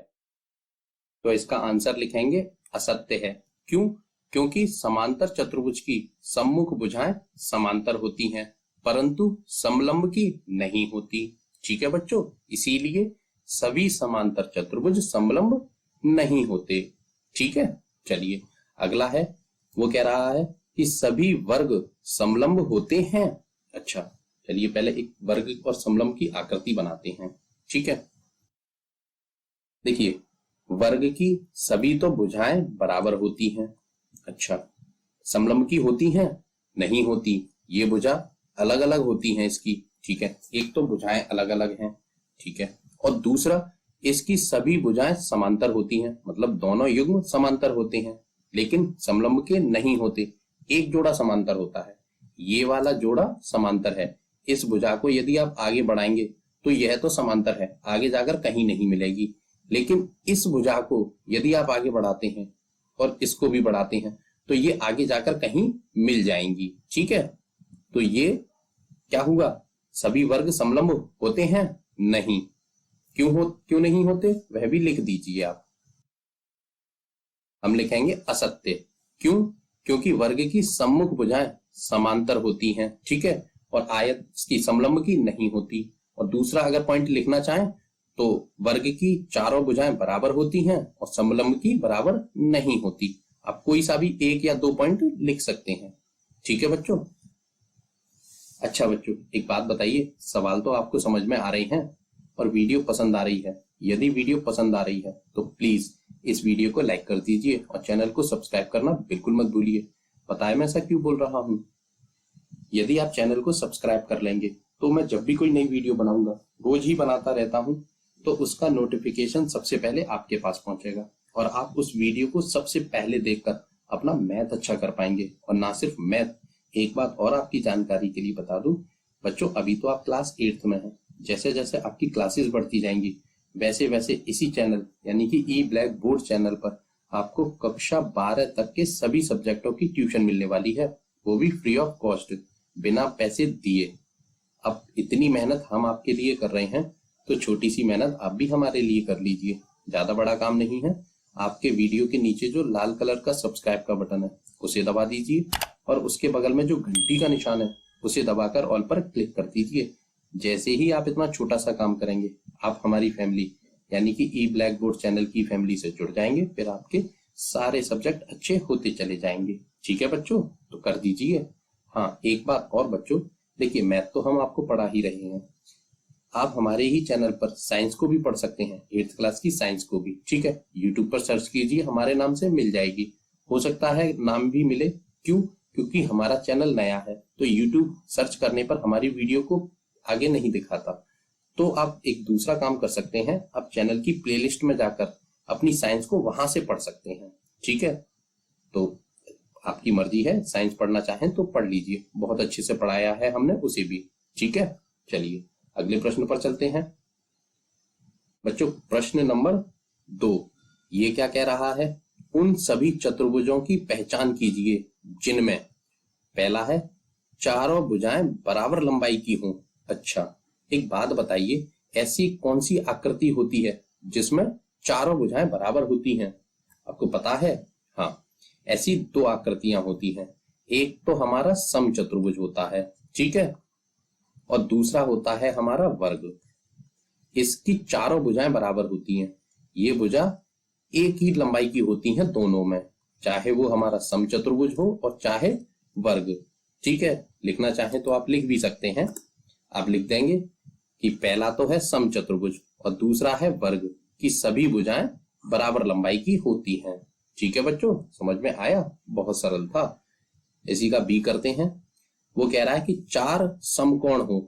तो इसका आंसर लिखेंगे असत्य है। क्यों? क्योंकि समांतर चतुर्भुज की सम्मुख भुजाएं समांतर होती हैं परंतु समलंब की नहीं होती। ठीक है बच्चों, इसीलिए सभी समांतर चतुर्भुज समलंब नहीं होते। ठीक है। चलिए, अगला है, वो कह रहा है कि सभी वर्ग समलंब होते हैं। अच्छा, चलिए पहले एक वर्ग और समलंब की आकृति बनाते हैं। ठीक है, देखिए, वर्ग की सभी तो भुजाएं बराबर होती हैं। अच्छा, समलंब की होती हैं? नहीं होती, ये भुजा अलग अलग होती हैं इसकी। ठीक है, एक तो भुजाएं अलग अलग हैं। ठीक है, और दूसरा, इसकी सभी भुजाएं समांतर होती हैं, मतलब दोनों युग्म समांतर होते हैं, लेकिन समलंब के नहीं होते, एक जोड़ा समांतर होता है, ये वाला जोड़ा समांतर है। इस भुजा को यदि आप आगे बढ़ाएंगे तो यह तो समांतर है, आगे जाकर कहीं नहीं मिलेगी, लेकिन इस भुजा को यदि आप आगे बढ़ाते हैं और इसको भी बढ़ाते हैं तो ये आगे जाकर कहीं मिल जाएंगी। ठीक है, तो ये क्या हुआ, सभी वर्ग समलंब होते हैं? नहीं। क्यों नहीं होते, वह भी लिख दीजिए आप। हम लिखेंगे असत्य। क्यों? क्योंकि वर्ग की सम्मुख भुजाएं समांतर होती हैं, ठीक है, और आयत की समलंब की नहीं होती। और दूसरा अगर पॉइंट लिखना चाहें तो वर्ग की चारों भुजाएं बराबर होती हैं और समलंब की बराबर नहीं होती। आप कोई सा भी एक या दो पॉइंट लिख सकते हैं। ठीक है बच्चों। अच्छा बच्चों, एक बात बताइए, सवाल तो आपको समझ में आ रहे हैं और वीडियो पसंद आ रही है? यदि वीडियो पसंद आ रही है तो प्लीज इस वीडियो को लाइक कर दीजिए और चैनल को सब्सक्राइब करना बिल्कुल मत भूलिए। पता है मैं ऐसा क्यों बोल रहा हूँ? यदि आप चैनल को सब्सक्राइब कर लेंगे तो मैं जब भी कोई नई वीडियो बनाऊंगा, रोज ही बनाता रहता हूँ, तो उसका नोटिफिकेशन सबसे पहले आपके पास पहुंचेगा और आप उस वीडियो को सबसे पहले देखकर अपना मैथ अच्छा कर पाएंगे। और ना सिर्फ मैथ, एक बात और आपकी जानकारी के लिए बता दूं बच्चों, अभी तो आप क्लास 8th में हैं, जैसे जैसे आपकी क्लासेस बढ़ती जाएंगी वैसे वैसे इसी चैनल यानी कि ई ब्लैक बोर्ड चैनल पर आपको कक्षा 12 तक के सभी सब्जेक्टों की ट्यूशन मिलने वाली है, वो भी फ्री ऑफ कॉस्ट, बिना पैसे दिए। अब इतनी मेहनत हम आपके लिए कर रहे हैं तो छोटी सी मेहनत आप भी हमारे लिए कर लीजिए, ज्यादा बड़ा काम नहीं है। आपके वीडियो के नीचे जो लाल कलर का सब्सक्राइब का बटन है उसे दबा दीजिए और उसके बगल में जो घंटी का निशान है उसे दबाकर ऑल पर क्लिक कर दीजिए। जैसे ही आप इतना छोटा सा काम करेंगे आप हमारी फैमिली यानी कि ई ब्लैक बोर्ड चैनल की फैमिली से जुड़ जाएंगे, फिर आपके सारे सब्जेक्ट अच्छे होते चले जाएंगे। ठीक है बच्चों, तो कर दीजिए। हाँ, एक बात और बच्चों, देखिए मैथ तो हम आपको पढ़ा ही रहे हैं, आप हमारे ही चैनल पर साइंस को भी पढ़ सकते हैं, 8th क्लास की साइंस को भी। ठीक है, यूट्यूब पर सर्च कीजिए, हमारे नाम से मिल जाएगी। हो सकता है नाम भी मिले, क्यों? क्योंकि हमारा चैनल नया है तो यूट्यूब सर्च करने पर हमारी वीडियो को आगे नहीं दिखाता। तो आप एक दूसरा काम कर सकते हैं, आप चैनल की प्लेलिस्ट में जाकर अपनी साइंस को वहां से पढ़ सकते हैं। ठीक है, तो आपकी मर्जी है, साइंस पढ़ना चाहें तो पढ़ लीजिए, बहुत अच्छे से पढ़ाया है हमने उसे भी। ठीक है, चलिए अगले प्रश्न पर चलते हैं बच्चों। प्रश्न नंबर 2 ये क्या कह रहा है, उन सभी चतुर्भुजों की पहचान कीजिए जिनमें, पहला है चारों भुजाएं बराबर लंबाई की हों। अच्छा, एक बात बताइए, ऐसी कौन सी आकृति होती है जिसमें चारों भुजाएं बराबर होती हैं? आपको पता है? हाँ, ऐसी दो आकृतियां होती हैं, एक तो हमारा समचतुर्भुज होता है, ठीक है, और दूसरा होता है हमारा वर्ग। इसकी चारों भुजाएं बराबर होती हैं, ये भुजा एक ही लंबाई की होती हैं दोनों में, चाहे वो हमारा समचतुर्भुज हो और चाहे वर्ग। ठीक है, लिखना चाहे तो आप लिख भी सकते हैं। आप लिख देंगे कि पहला तो है समचतुर्भुज और दूसरा है वर्ग की सभी भुजाएं बराबर लंबाई की होती हैं। ठीक है बच्चों, समझ में आया? बहुत सरल था। इसी का बी करते हैं। वो कह रहा है कि 4 समकोण हो।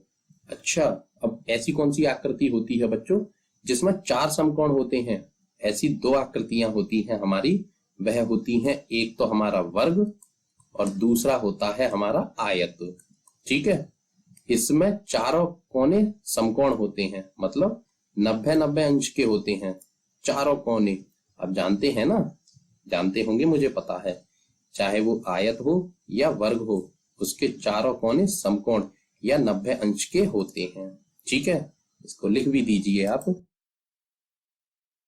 अच्छा, अब ऐसी कौन सी आकृति होती है बच्चों जिसमें 4 समकोण होते हैं? ऐसी 2 आकृतियां होती हैं हमारी, वह होती हैं एक तो हमारा वर्ग और दूसरा होता है हमारा आयत। ठीक है, इसमें चारों कोने समकोण होते हैं, मतलब 90-90 अंश के होते हैं चारों कोने। अब जानते हैं ना, जानते होंगे, मुझे पता है, चाहे वो आयत हो या वर्ग हो, उसके चारों कोने समकोण या 90 अंश के होते हैं। ठीक है, इसको लिख भी दीजिए आप।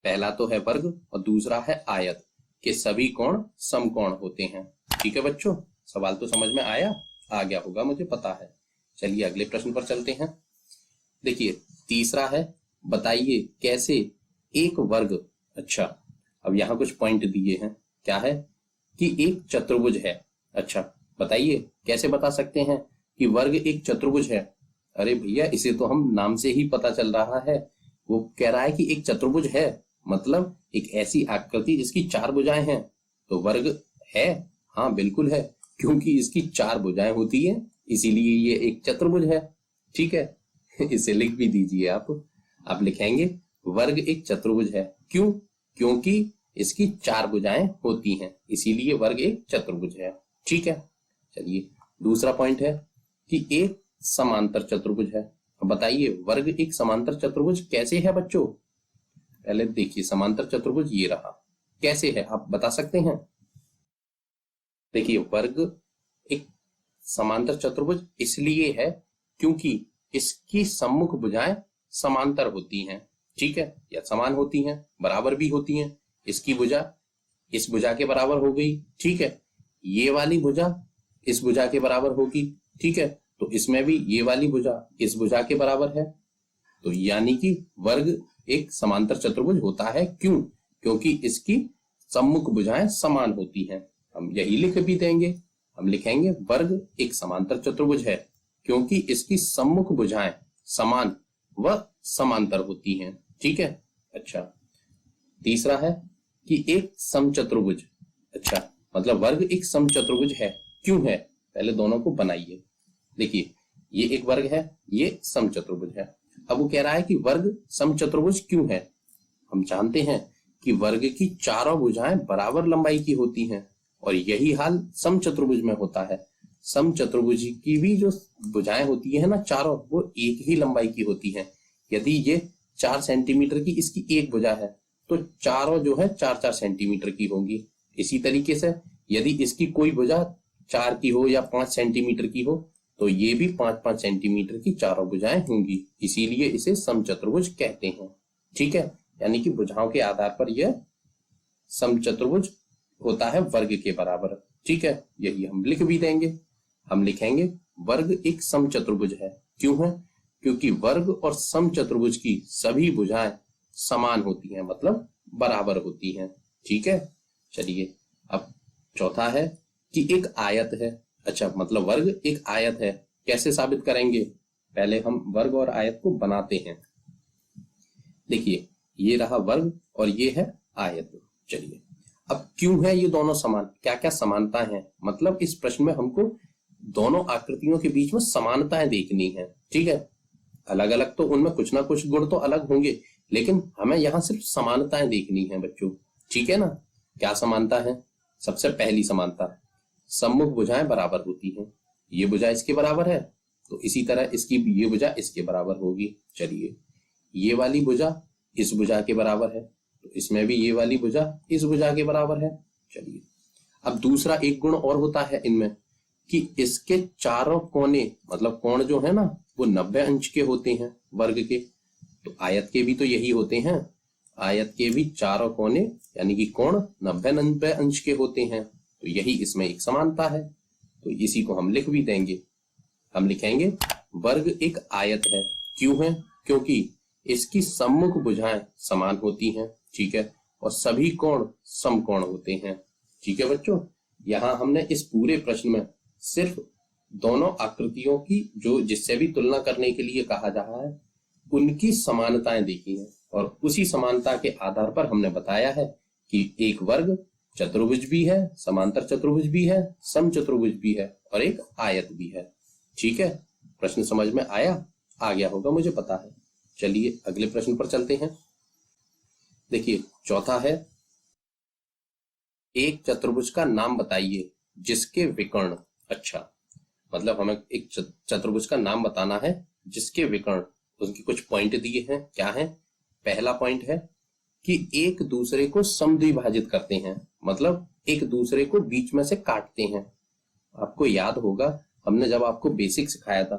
पहला तो है वर्ग और दूसरा है आयत के सभी कोण समकोण होते हैं। ठीक है बच्चों, सवाल तो समझ में आया? आ गया होगा, मुझे पता है। चलिए अगले प्रश्न पर चलते हैं। देखिए तीसरा है, बताइए कैसे एक वर्ग। अच्छा, अब यहाँ कुछ पॉइंट दिए हैं, क्या है कि एक चतुर्भुज है। अच्छा, बताइए कैसे बता सकते हैं कि वर्ग एक चतुर्भुज है? अरे भैया, इसे तो हम नाम से ही पता चल रहा है। वो कह रहा है कि एक चतुर्भुज है, मतलब एक ऐसी आकृति जिसकी 4 भुजाएं हैं, तो वर्ग है। हाँ बिल्कुल है, क्योंकि इसकी 4 भुजाएं होती है, इसीलिए ये एक चतुर्भुज है। ठीक है, इसे लिख भी दीजिए आप। आप लिखेंगे वर्ग एक चतुर्भुज है। क्यों? क्योंकि इसकी 4 भुजाएं होती हैं, इसीलिए वर्ग एक चतुर्भुज है। ठीक है, चलिए दूसरा पॉइंट है कि एक समांतर चतुर्भुज है। अब बताइए वर्ग एक समांतर चतुर्भुज कैसे है बच्चों? पहले देखिए समांतर चतुर्भुज ये रहा, कैसे है आप बता सकते हैं? देखिए वर्ग एक समांतर चतुर्भुज इसलिए है क्योंकि इसकी सम्मुख भुजाएं समांतर होती हैं। ठीक है, या समान होती हैं, बराबर भी होती हैं। इसकी भुजा इस भुजा के बराबर हो गई। ठीक है, ये वाली भुजा इस भुजा के बराबर होगी। ठीक है, तो इसमें भी ये वाली भुजा इस भुजा के बराबर है। तो यानी कि वर्ग एक समांतर चतुर्भुज होता है। क्यों? क्योंकि इसकी सम्मुख भुजाएं समान होती हैं। हम यही लिख भी देंगे, हम लिखेंगे वर्ग एक समांतर चतुर्भुज है क्योंकि इसकी सम्मुख भुजाएं समान व समांतर होती हैं। ठीक है, अच्छा तीसरा है कि एक समचतुर्भुज। अच्छा मतलब वर्ग एक समचतुर्भुज है। क्यों है? पहले दोनों को बनाइए। देखिए ये एक वर्ग है, ये समचतुर्भुज है। अब वो कह रहा है कि वर्ग समचतुर्भुज क्यों है। हम जानते हैं कि वर्ग की चारों भुजाएं बराबर लंबाई की होती हैं और यही हाल समचतुर्भुज में होता है। समचतुर्भुज की भी जो भुजाएं होती है ना चारों, वो एक ही लंबाई की होती हैं। यदि ये 4 सेंटीमीटर की इसकी एक भुजा है तो चारों जो है 4-4 सेंटीमीटर की होगी। इसी तरीके से यदि इसकी कोई भुजा 4 की हो या 5 सेंटीमीटर की हो तो ये भी 5-5 सेंटीमीटर की चारों भुजाएं होंगी, इसीलिए इसे समचतुर्भुज कहते हैं। ठीक है, यानी कि भुजाओं के आधार पर यह समचतुर्भुज होता है वर्ग के बराबर। ठीक है, यही हम लिख भी देंगे। हम लिखेंगे वर्ग एक समचतुर्भुज है। क्यों है? क्योंकि वर्ग और समचतुर्भुज की सभी भुजाएं समान होती हैं, मतलब बराबर होती हैं। ठीक है, चलिए अब चौथा है कि एक आयत है। अच्छा मतलब वर्ग एक आयत है, कैसे साबित करेंगे? पहले हम वर्ग और आयत को बनाते हैं। देखिए ये रहा वर्ग और ये है आयत। चलिए अब क्यों है ये दोनों समान, क्या क्या समानता है? मतलब इस प्रश्न में हमको दोनों आकृतियों के बीच में समानताएं देखनी है। ठीक है, अलग अलग तो उनमें कुछ ना कुछ गुण तो अलग होंगे, लेकिन हमें यहाँ सिर्फ समानताएं देखनी है बच्चों। ठीक है ना, क्या समानता है? सबसे पहली समानता, सम्मुख भुजाएं बराबर होती हैं। ये भुजा इसके बराबर है तो इसी तरह इसकी ये भुजा इसके बराबर होगी। चलिए ये वाली भुजा इस भुजा के बराबर है तो इसमें भी ये वाली भुजा इस भुजा के बराबर है। चलिए अब दूसरा एक गुण और होता है इनमें कि इसके चारों कोने, मतलब कोण जो है ना वो 90 अंश के होते हैं वर्ग के। तो आयत के भी तो यही होते हैं, आयत के भी चारों कोने यानी कि कोण 90 अंश के होते हैं। तो यही इसमें एक समानता है, तो इसी को हम लिख भी देंगे। हम लिखेंगे वर्ग एक आयत है। क्यों है? क्योंकि इसकी सम्मुख भुजाएं समान होती हैं। ठीक है, और सभी कोण समकोण होते हैं। ठीक है बच्चों, यहाँ हमने इस पूरे प्रश्न में सिर्फ दोनों आकृतियों की जो जिससे भी तुलना करने के लिए कहा जा रहा है उनकी समानताएं देखी हैं और उसी समानता के आधार पर हमने बताया है कि एक वर्ग चतुर्भुज भी है, समांतर चतुर्भुज भी है, समचतुर्भुज भी है और एक आयत भी है। ठीक है, प्रश्न समझ में आया? आ गया होगा मुझे पता है। चलिए अगले प्रश्न पर चलते हैं। देखिए चौथा है एक चतुर्भुज का नाम बताइए जिसके विकर्ण। अच्छा मतलब हमें एक चतुर्भुज का नाम बताना है जिसके विकर्ण, उसके कुछ पॉइंट दिए हैं। क्या है? पहला पॉइंट है कि एक दूसरे को समद्विभाजित करते हैं, मतलब एक दूसरे को बीच में से काटते हैं। आपको याद होगा हमने जब आपको बेसिक सिखाया था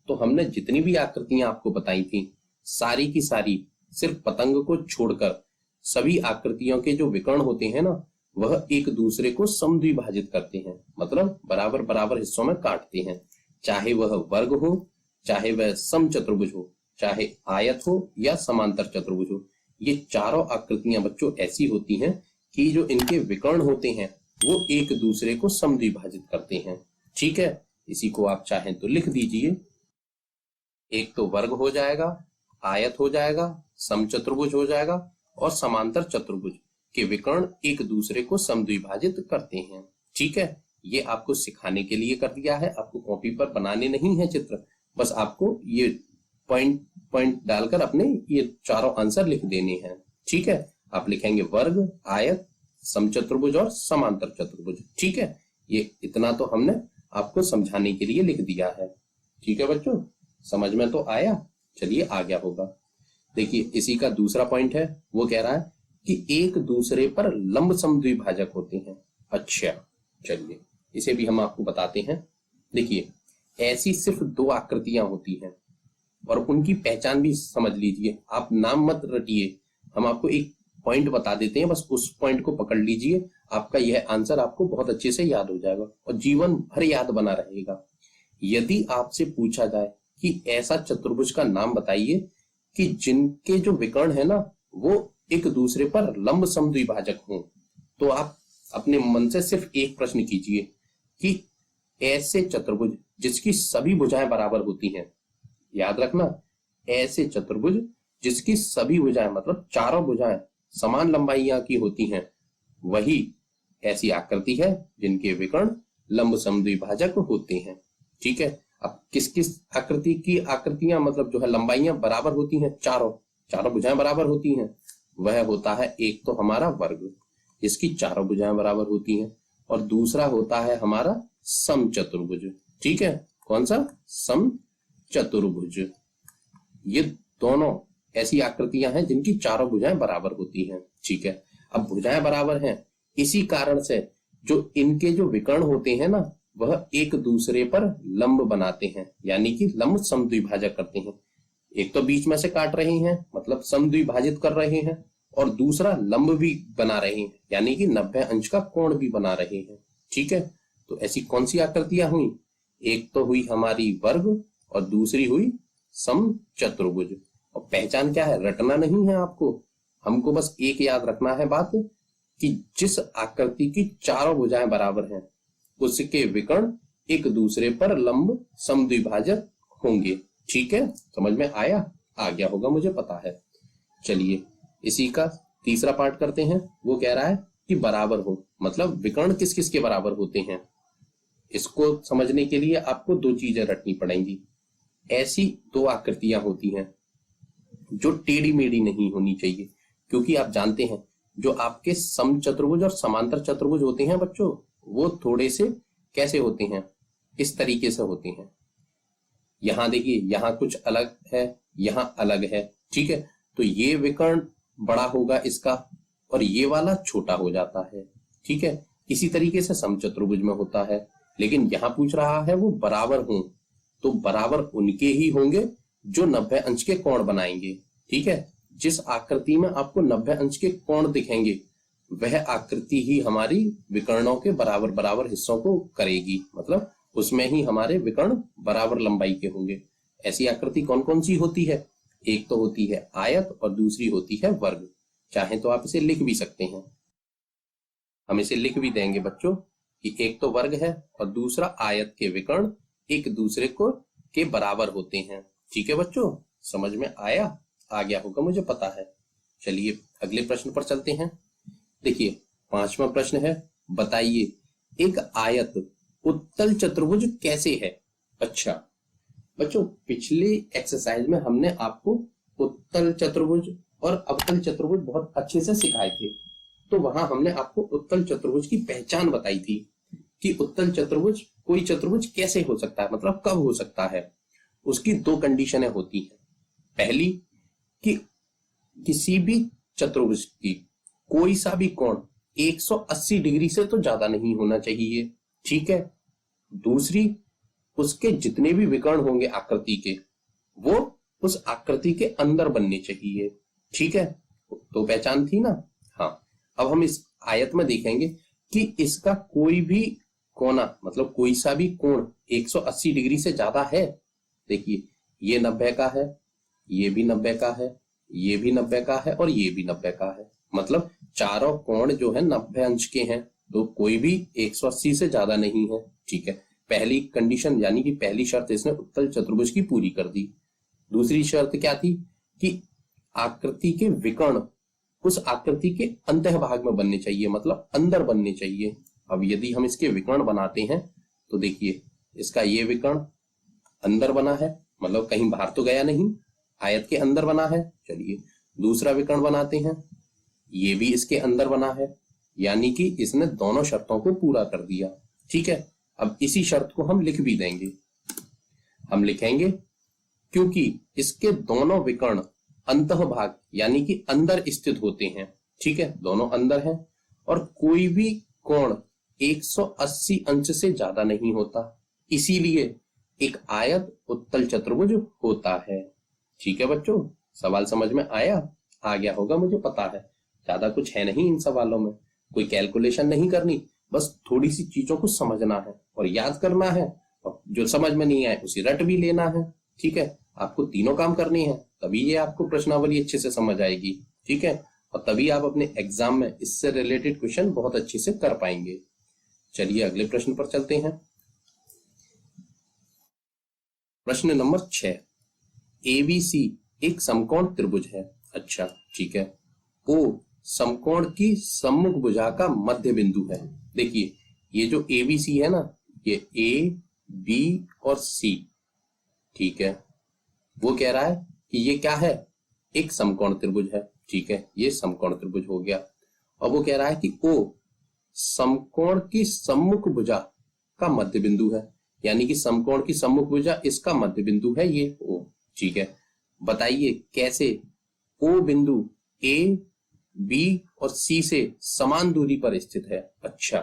तो हमने जितनी भी आकृतियां आपको बताई थी सारी की सारी सिर्फ पतंग को छोड़कर सभी आकृतियों के जो विकर्ण होते हैं ना वह एक दूसरे को समद्विभाजित करते हैं, मतलब बराबर बराबर हिस्सों में काटते हैं। चाहे वह वर्ग हो, चाहे वह समचतुर्भुज हो, चाहे आयत हो या समांतर चतुर्भुज हो, ये चारों आकृतियां बच्चों ऐसी होती हैं कि जो इनके विकर्ण होते हैं वो एक दूसरे को समद्विभाजित करते हैं। ठीक है, इसी को आप चाहें तो लिख दीजिए। एक तो वर्ग हो जाएगा, आयत हो जाएगा, समचतुर्भुज हो जाएगा और समांतर चतुर्भुज के विकर्ण एक दूसरे को समद्विभाजित करते हैं। ठीक है, ये आपको सिखाने के लिए कर दिया है, आपको कॉपी पर बनाने नहीं है चित्र, बस आपको ये पॉइंट पॉइंट डालकर अपने ये चारों आंसर लिख देने हैं। ठीक है, आप लिखेंगे वर्ग, आयत, समचतुर्भुज और समांतर चतुर्भुज। ठीक है, ये इतना तो हमने आपको समझाने के लिए लिख दिया है। ठीक है बच्चों, समझ में तो आया? चलिए आ गया होगा। देखिए इसी का दूसरा पॉइंट है, वो कह रहा है कि एक दूसरे पर लंब समद्विभाजक होते हैं। अच्छा चलिए इसे भी हम आपको बताते हैं। देखिए ऐसी सिर्फ दो आकृतियां होती हैं और उनकी पहचान भी समझ लीजिए। आप नाम मत रटिए, हम आपको एक पॉइंट बता देते हैं, बस उस पॉइंट को पकड़ लीजिए, आपका यह आंसर आपको बहुत अच्छे से याद हो जाएगा और जीवन भर याद बना रहेगा। यदि आपसे पूछा जाए कि ऐसा चतुर्भुज का नाम बताइए कि जिनके जो विकर्ण है ना वो एक दूसरे पर लंब समद्विभाजक हों, तो आप अपने मन से सिर्फ एक प्रश्न कीजिए कि ऐसे चतुर्भुज जिसकी सभी भुजाएं बराबर होती हैं। याद रखना, ऐसे चतुर्भुज जिसकी सभी भुजाएं मतलब चारों भुजाएं समान लंबाइयां की होती हैं, वही ऐसी आकृति है जिनके विकर्ण लंब समद्विभाजक होते हैं। ठीक है, अब किस किस आकृति की आकृतियां मतलब जो है लंबाइयां बराबर होती हैं, चारों भुजाएं बराबर होती हैं, वह होता है एक तो हमारा वर्ग जिसकी चारों भुजाएं बराबर होती हैं, और दूसरा होता है हमारा समचतुर्भुज। ठीक है, कौन सा? समचतुर्भुज। ये दोनों ऐसी आकृतियां हैं जिनकी चारों भुजाएं बराबर होती हैं। ठीक है, अब भुजाएं बराबर हैं, इसी कारण से जो इनके जो विकर्ण होते हैं ना वह एक दूसरे पर लंब बनाते हैं, यानी कि लंब समद्विभाजक करते हैं। एक तो बीच में से काट रहे हैं मतलब समद्विभाजित कर रहे हैं, और दूसरा लंब भी बना रहे हैं यानी कि 90 अंश का कोण भी बना रहे हैं। ठीक है, तो ऐसी कौन सी आकृतियां हुई? एक तो हुई हमारी वर्ग और दूसरी हुई समचतुर्भुज। और पहचान क्या है, रटना नहीं है आपको, हमको बस एक याद रखना है बात कि जिस आकृति की चारों भुजाएं बराबर हैं उसके विकर्ण एक दूसरे पर लंब समद्विभाजक होंगे। ठीक है, समझ में आया? आ गया होगा मुझे पता है। चलिए इसी का तीसरा पार्ट करते हैं। वो कह रहा है कि बराबर हो मतलब विकर्ण किस किस के बराबर होते हैं। इसको समझने के लिए आपको दो चीजें रटनी पड़ेंगी। ऐसी दो आकृतियां होती हैं जो टेढ़ी मेढ़ी नहीं होनी चाहिए, क्योंकि आप जानते हैं जो आपके समचतुर्भुज और समांतर चतुर्भुज होते हैं बच्चों, वो थोड़े से कैसे होते हैं, इस तरीके से होते हैं। यहां देखिए, यहां कुछ अलग है, यहां अलग है। ठीक है, तो ये विकर्ण बड़ा होगा इसका और ये वाला छोटा हो जाता है। ठीक है, इसी तरीके से समचतुर्भुज में होता है, लेकिन यहां पूछ रहा है वो बराबर हों, तो बराबर उनके ही होंगे जो 90 अंश के कोण बनाएंगे। ठीक है, जिस आकृति में आपको 90 अंश के कोण दिखेंगे वह आकृति ही हमारी विकर्णों के बराबर बराबर हिस्सों को करेगी, मतलब उसमें ही हमारे विकर्ण बराबर लंबाई के होंगे। ऐसी आकृति कौन कौन सी होती है? एक तो होती है आयत और दूसरी होती है वर्ग। चाहे तो आप इसे लिख भी सकते हैं, हम इसे लिख भी देंगे बच्चों कि एक तो वर्ग है और दूसरा आयत के विकर्ण एक दूसरे को के बराबर होते हैं। ठीक है बच्चों, समझ में आया? आ गया होगा मुझे पता है। चलिए अगले प्रश्न पर चलते हैं। देखिए 5वां प्रश्न है, बताइए एक आयत उत्तल चतुर्भुज कैसे है? अच्छा बच्चों, पिछले एक्सरसाइज में हमने आपको उत्तल चतुर्भुज और अवतल चतुर्भुज बहुत अच्छे से सिखाए थे, तो वहां हमने आपको उत्तल चतुर्भुज की पहचान बताई थी कि उत्तल चतुर्भुज कोई चतुर्भुज कैसे हो सकता है, मतलब कब हो सकता है। उसकी दो कंडीशनें होती हैं। पहली कि किसी भी चतुर्भुज की कोई सा भी कोण 180 डिग्री से तो ज्यादा नहीं होना चाहिए। ठीक है, दूसरी उसके जितने भी विकर्ण होंगे आकृति के वो उस आकृति के अंदर बनने चाहिए। ठीक है, तो पहचान थी ना। हाँ, अब हम इस आयत में देखेंगे कि इसका कोई भी कोना मतलब कोई सा भी कोण 180 डिग्री से ज्यादा है। देखिए ये 90 का है, ये भी 90 का है, ये भी 90 का है और ये भी 90 का है, मतलब चारों कोण जो है 90 अंश के हैं, तो कोई भी 180 से ज्यादा नहीं है। ठीक है, पहली कंडीशन यानी कि पहली शर्त इसने उत्तल चतुर्भुज की पूरी कर दी। दूसरी शर्त क्या थी कि आकृति के विकर्ण उस आकृति के अंतः भाग में बनने चाहिए, मतलब अंदर बनने चाहिए। अब यदि हम इसके विकर्ण बनाते हैं तो देखिए इसका ये विकर्ण अंदर बना है मतलब कहीं बाहर तो गया नहीं, आयत के अंदर बना है। चलिए दूसरा विकर्ण बनाते हैं, ये भी इसके अंदर बना है, यानी कि इसने दोनों शर्तों को पूरा कर दिया। ठीक है, अब इसी शर्त को हम लिख भी देंगे। हम लिखेंगे क्योंकि इसके दोनों विकर्ण अंतः भाग यानी कि अंदर स्थित होते हैं। ठीक है, दोनों अंदर हैं और कोई भी कोण 180 अंश से ज्यादा नहीं होता, इसीलिए एक आयत उत्तल चतुर्भुज होता है। ठीक है बच्चों, सवाल समझ में आ गया होगा, मुझे पता है। ज्यादा कुछ है नहीं इन सवालों में, कोई कैलकुलेशन नहीं करनी, बस थोड़ी सी चीजों को समझना है और याद करना है, और जो समझ में नहीं आए उसी रट भी लेना है। ठीक है, आपको तीनों काम करने हैं, तभी ये आपको प्रश्नावली अच्छे से समझ आएगी। ठीक है, और तभी आप अपने एग्जाम में इससे रिलेटेड क्वेश्चन बहुत अच्छे से कर पाएंगे। चलिए अगले प्रश्न पर चलते हैं। प्रश्न नंबर 6, एबीसी एक समकोण त्रिभुज है। अच्छा ठीक है, ओ समकोण की सम्मुख भुजा का मध्य बिंदु है। देखिए ये जो एबीसी है ना, ये ए बी और सी, ठीक है, वो कह रहा है कि ये क्या है, एक समकोण त्रिभुज है। ठीक है, ये समकोण त्रिभुज हो गया। और वो कह रहा है कि ओ समकोण की सम्मुख भुजा का मध्य बिंदु है, यानी कि समकोण की सम्मुख भुजा इसका मध्य बिंदु है ये ओ। ठीक है, बताइए कैसे ओ बिंदु ए बी और सी से समान दूरी पर स्थित है। अच्छा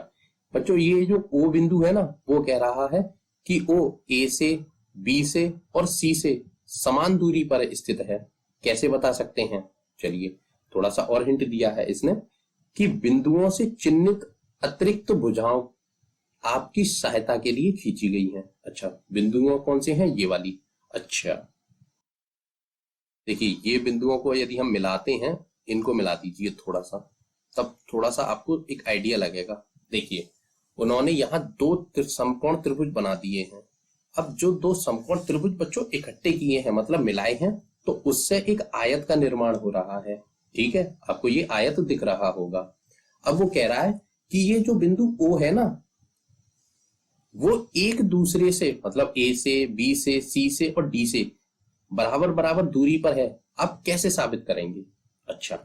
बच्चों, ये जो ओ बिंदु है ना, वो कह रहा है कि ओ ए से बी से और सी से समान दूरी पर स्थित है। कैसे बता सकते हैं, चलिए थोड़ा सा और हिंट दिया है इसने कि बिंदुओं से चिन्हित अतिरिक्त भुजाओं आपकी सहायता के लिए खींची गई हैं। अच्छा, बिंदुओं कौन से हैं, ये वाली। अच्छा देखिए, ये बिंदुओं को यदि हम मिलाते हैं, इनको मिला दीजिए थोड़ा सा, तब थोड़ा सा आपको एक आइडिया लगेगा। देखिए उन्होंने यहाँ दो समकोण त्रिभुज बना दिए हैं। अब जो दो समकोण त्रिभुज बच्चों इकट्ठे किए हैं, मतलब मिलाए हैं, तो उससे एक आयत का निर्माण हो रहा है। ठीक है, आपको ये आयत दिख रहा होगा। अब वो कह रहा है कि ये जो बिंदु ओ है ना, वो एक दूसरे से, मतलब ए से बी से सी से और डी से बराबर बराबर दूरी पर है। आप कैसे साबित करेंगे। अच्छा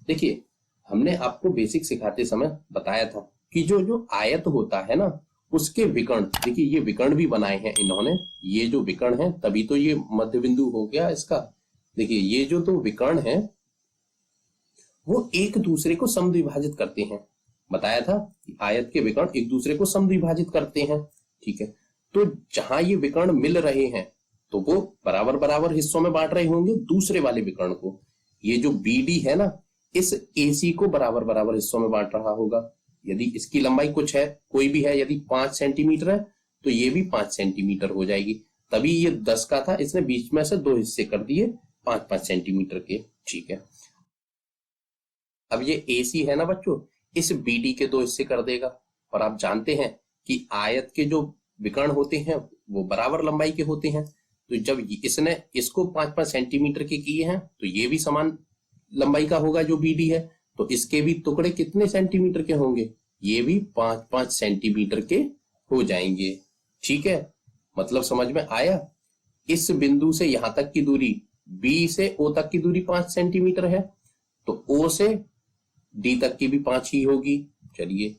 देखिए, हमने आपको बेसिक सिखाते समय बताया था कि जो जो आयत होता है ना, उसके विकर्ण, देखिए ये विकर्ण भी बनाए हैं इन्होंने, ये जो विकर्ण है तभी तो ये मध्य बिंदु हो गया इसका। देखिए ये जो दो विकर्ण है वो एक दूसरे को समद्विभाजित करते हैं। बताया था कि आयत के विकर्ण एक दूसरे को समद्विभाजित करते हैं। ठीक है, तो जहां ये विकर्ण मिल रहे हैं तो वो बराबर बराबर हिस्सों में बांट रहे होंगे दूसरे वाले विकर्ण को। ये जो बीडी है ना, इस एसी को बराबर बराबर हिस्सों में बांट रहा होगा। यदि इसकी लंबाई कुछ है, कोई भी है, यदि 5 सेंटीमीटर है तो ये भी 5 सेंटीमीटर हो जाएगी। तभी ये 10 का था, इसने बीच में से दो हिस्से कर दिए 5-5 सेंटीमीटर के। ठीक है, अब ये एसी है ना बच्चों, इस बीडी के दो हिस्से कर देगा। और आप जानते हैं कि आयत के जो विकर्ण होते हैं वो बराबर लंबाई के होते हैं। तो जब इसने इसको 5-5 सेंटीमीटर के किए हैं तो ये भी समान लंबाई का होगा जो बीडी है, तो इसके भी टुकड़े कितने सेंटीमीटर के होंगे, ये भी 5-5 सेंटीमीटर के हो जाएंगे। ठीक है, मतलब समझ में आया। इस बिंदु से यहां तक की दूरी, बी से ओ तक की दूरी 5 सेंटीमीटर है, तो ओ से डी तक की भी 5 ही होगी। चलिए,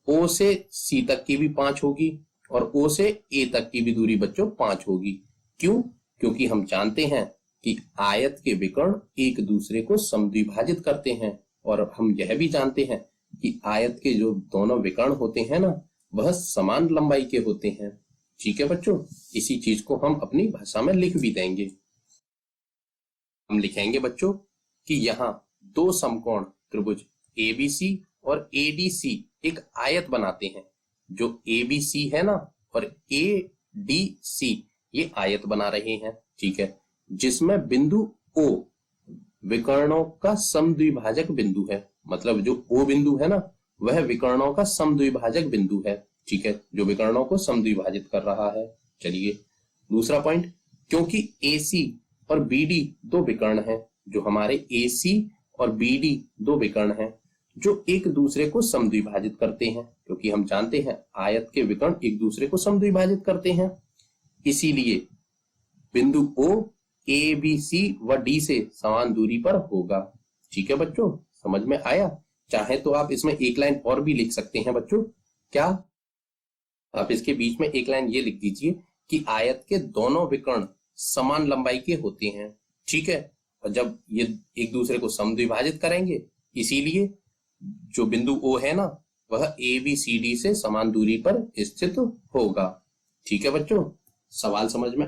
ओ से सी तक की भी 5 होगी और ओ से ए तक की भी दूरी बच्चों 5 होगी। क्यों, क्योंकि हम जानते हैं कि आयत के विकर्ण एक दूसरे को समद्विभाजित करते हैं, और हम यह भी जानते हैं कि आयत के जो दोनों विकर्ण होते हैं ना, वह समान लंबाई के होते हैं। ठीक है बच्चों, इसी चीज को हम अपनी भाषा में लिख भी देंगे। हम लिखेंगे बच्चों कि यहाँ दो समकोण त्रिभुज एबीसी और एडीसी एक आयत बनाते हैं। जो एबीसी है ना और एडीसी ये आयत बना रहे हैं। ठीक है, जिसमें बिंदु ओ विकर्णों का समद्विभाजक बिंदु है। मतलब जो ओ बिंदु है ना, वह विकर्णों का समद्विभाजक बिंदु है। ठीक है, जो विकर्णों को समद्विभाजित कर रहा है। चलिए दूसरा पॉइंट, क्योंकि एसी और बीडी दो विकर्ण हैं, जो हमारे एसी और बीडी दो विकर्ण हैं जो एक दूसरे को समद्विभाजित करते हैं, क्योंकि हम जानते हैं आयत के विकर्ण एक दूसरे को समद्विभाजित करते हैं। इसीलिए बिंदु O A B C व D से समान दूरी पर होगा। ठीक है बच्चों, समझ में आया? चाहे तो आप इसमें एक लाइन और भी लिख सकते हैं बच्चों। क्या आप इसके बीच में एक लाइन ये लिख दीजिए कि आयत के दोनों विकर्ण समान लंबाई के होते हैं। ठीक है, और जब ये एक दूसरे को समद्विभाजित करेंगे, इसीलिए जो बिंदु O है ना, वह ABCD से समान दूरी पर स्थित होगा। ठीक है बच्चों, सवाल समझ में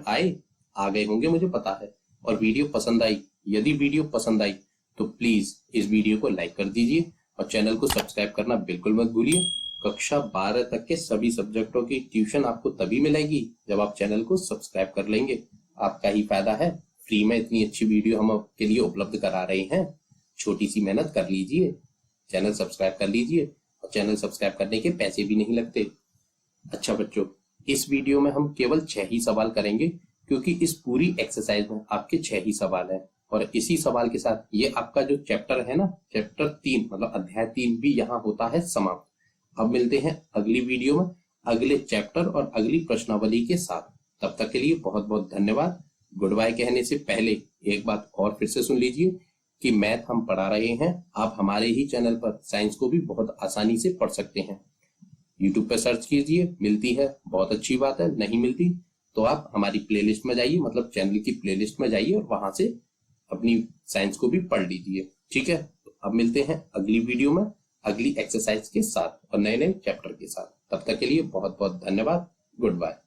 आ गए होंगे मुझे पता है। और वीडियो पसंद आई, यदि वीडियो पसंद आई तो प्लीज इस वीडियो को लाइक कर दीजिए और चैनल को सब्सक्राइब करना बिल्कुल मत भूलिए। कक्षा 12 तक के सभी सब्जेक्टों की ट्यूशन आपको तभी मिलेगी जब आप चैनल को सब्सक्राइब कर लेंगे। आपका ही फायदा है, फ्री में इतनी अच्छी वीडियो हम आपके लिए उपलब्ध करा रहे हैं। छोटी सी मेहनत कर लीजिए, चैनल सब्सक्राइब कर लीजिए, और चैनल सब्सक्राइब करने के पैसे भी नहीं लगते। अच्छा बच्चों, इस वीडियो में हम केवल 6 ही सवाल करेंगे, क्योंकि इस पूरी एक्सरसाइज में आपके 6 ही सवाल हैं। और इसी सवाल के साथ ये आपका जो चैप्टर है ना, चैप्टर 3 मतलब अध्याय 3 भी यहाँ होता है समाप्त। अब मिलते हैं अगली वीडियो में अगले चैप्टर और अगली प्रश्नावली के साथ। तब तक के लिए बहुत बहुत धन्यवाद। गुड बाय कहने से पहले एक बात और फिर से सुन लीजिए कि मैथ हम पढ़ा रहे हैं, आप हमारे ही चैनल पर साइंस को भी बहुत आसानी से पढ़ सकते हैं। यूट्यूब पर सर्च कीजिए, मिलती है, बहुत अच्छी बात है। नहीं मिलती तो आप हमारी प्लेलिस्ट में जाइए, मतलब चैनल की प्लेलिस्ट में जाइए और वहां से अपनी साइंस को भी पढ़ लीजिए। ठीक है, तो अब मिलते हैं अगली वीडियो में अगली एक्सरसाइज के साथ और नए नए चैप्टर के साथ। तब तक के लिए बहुत बहुत धन्यवाद। Good bye.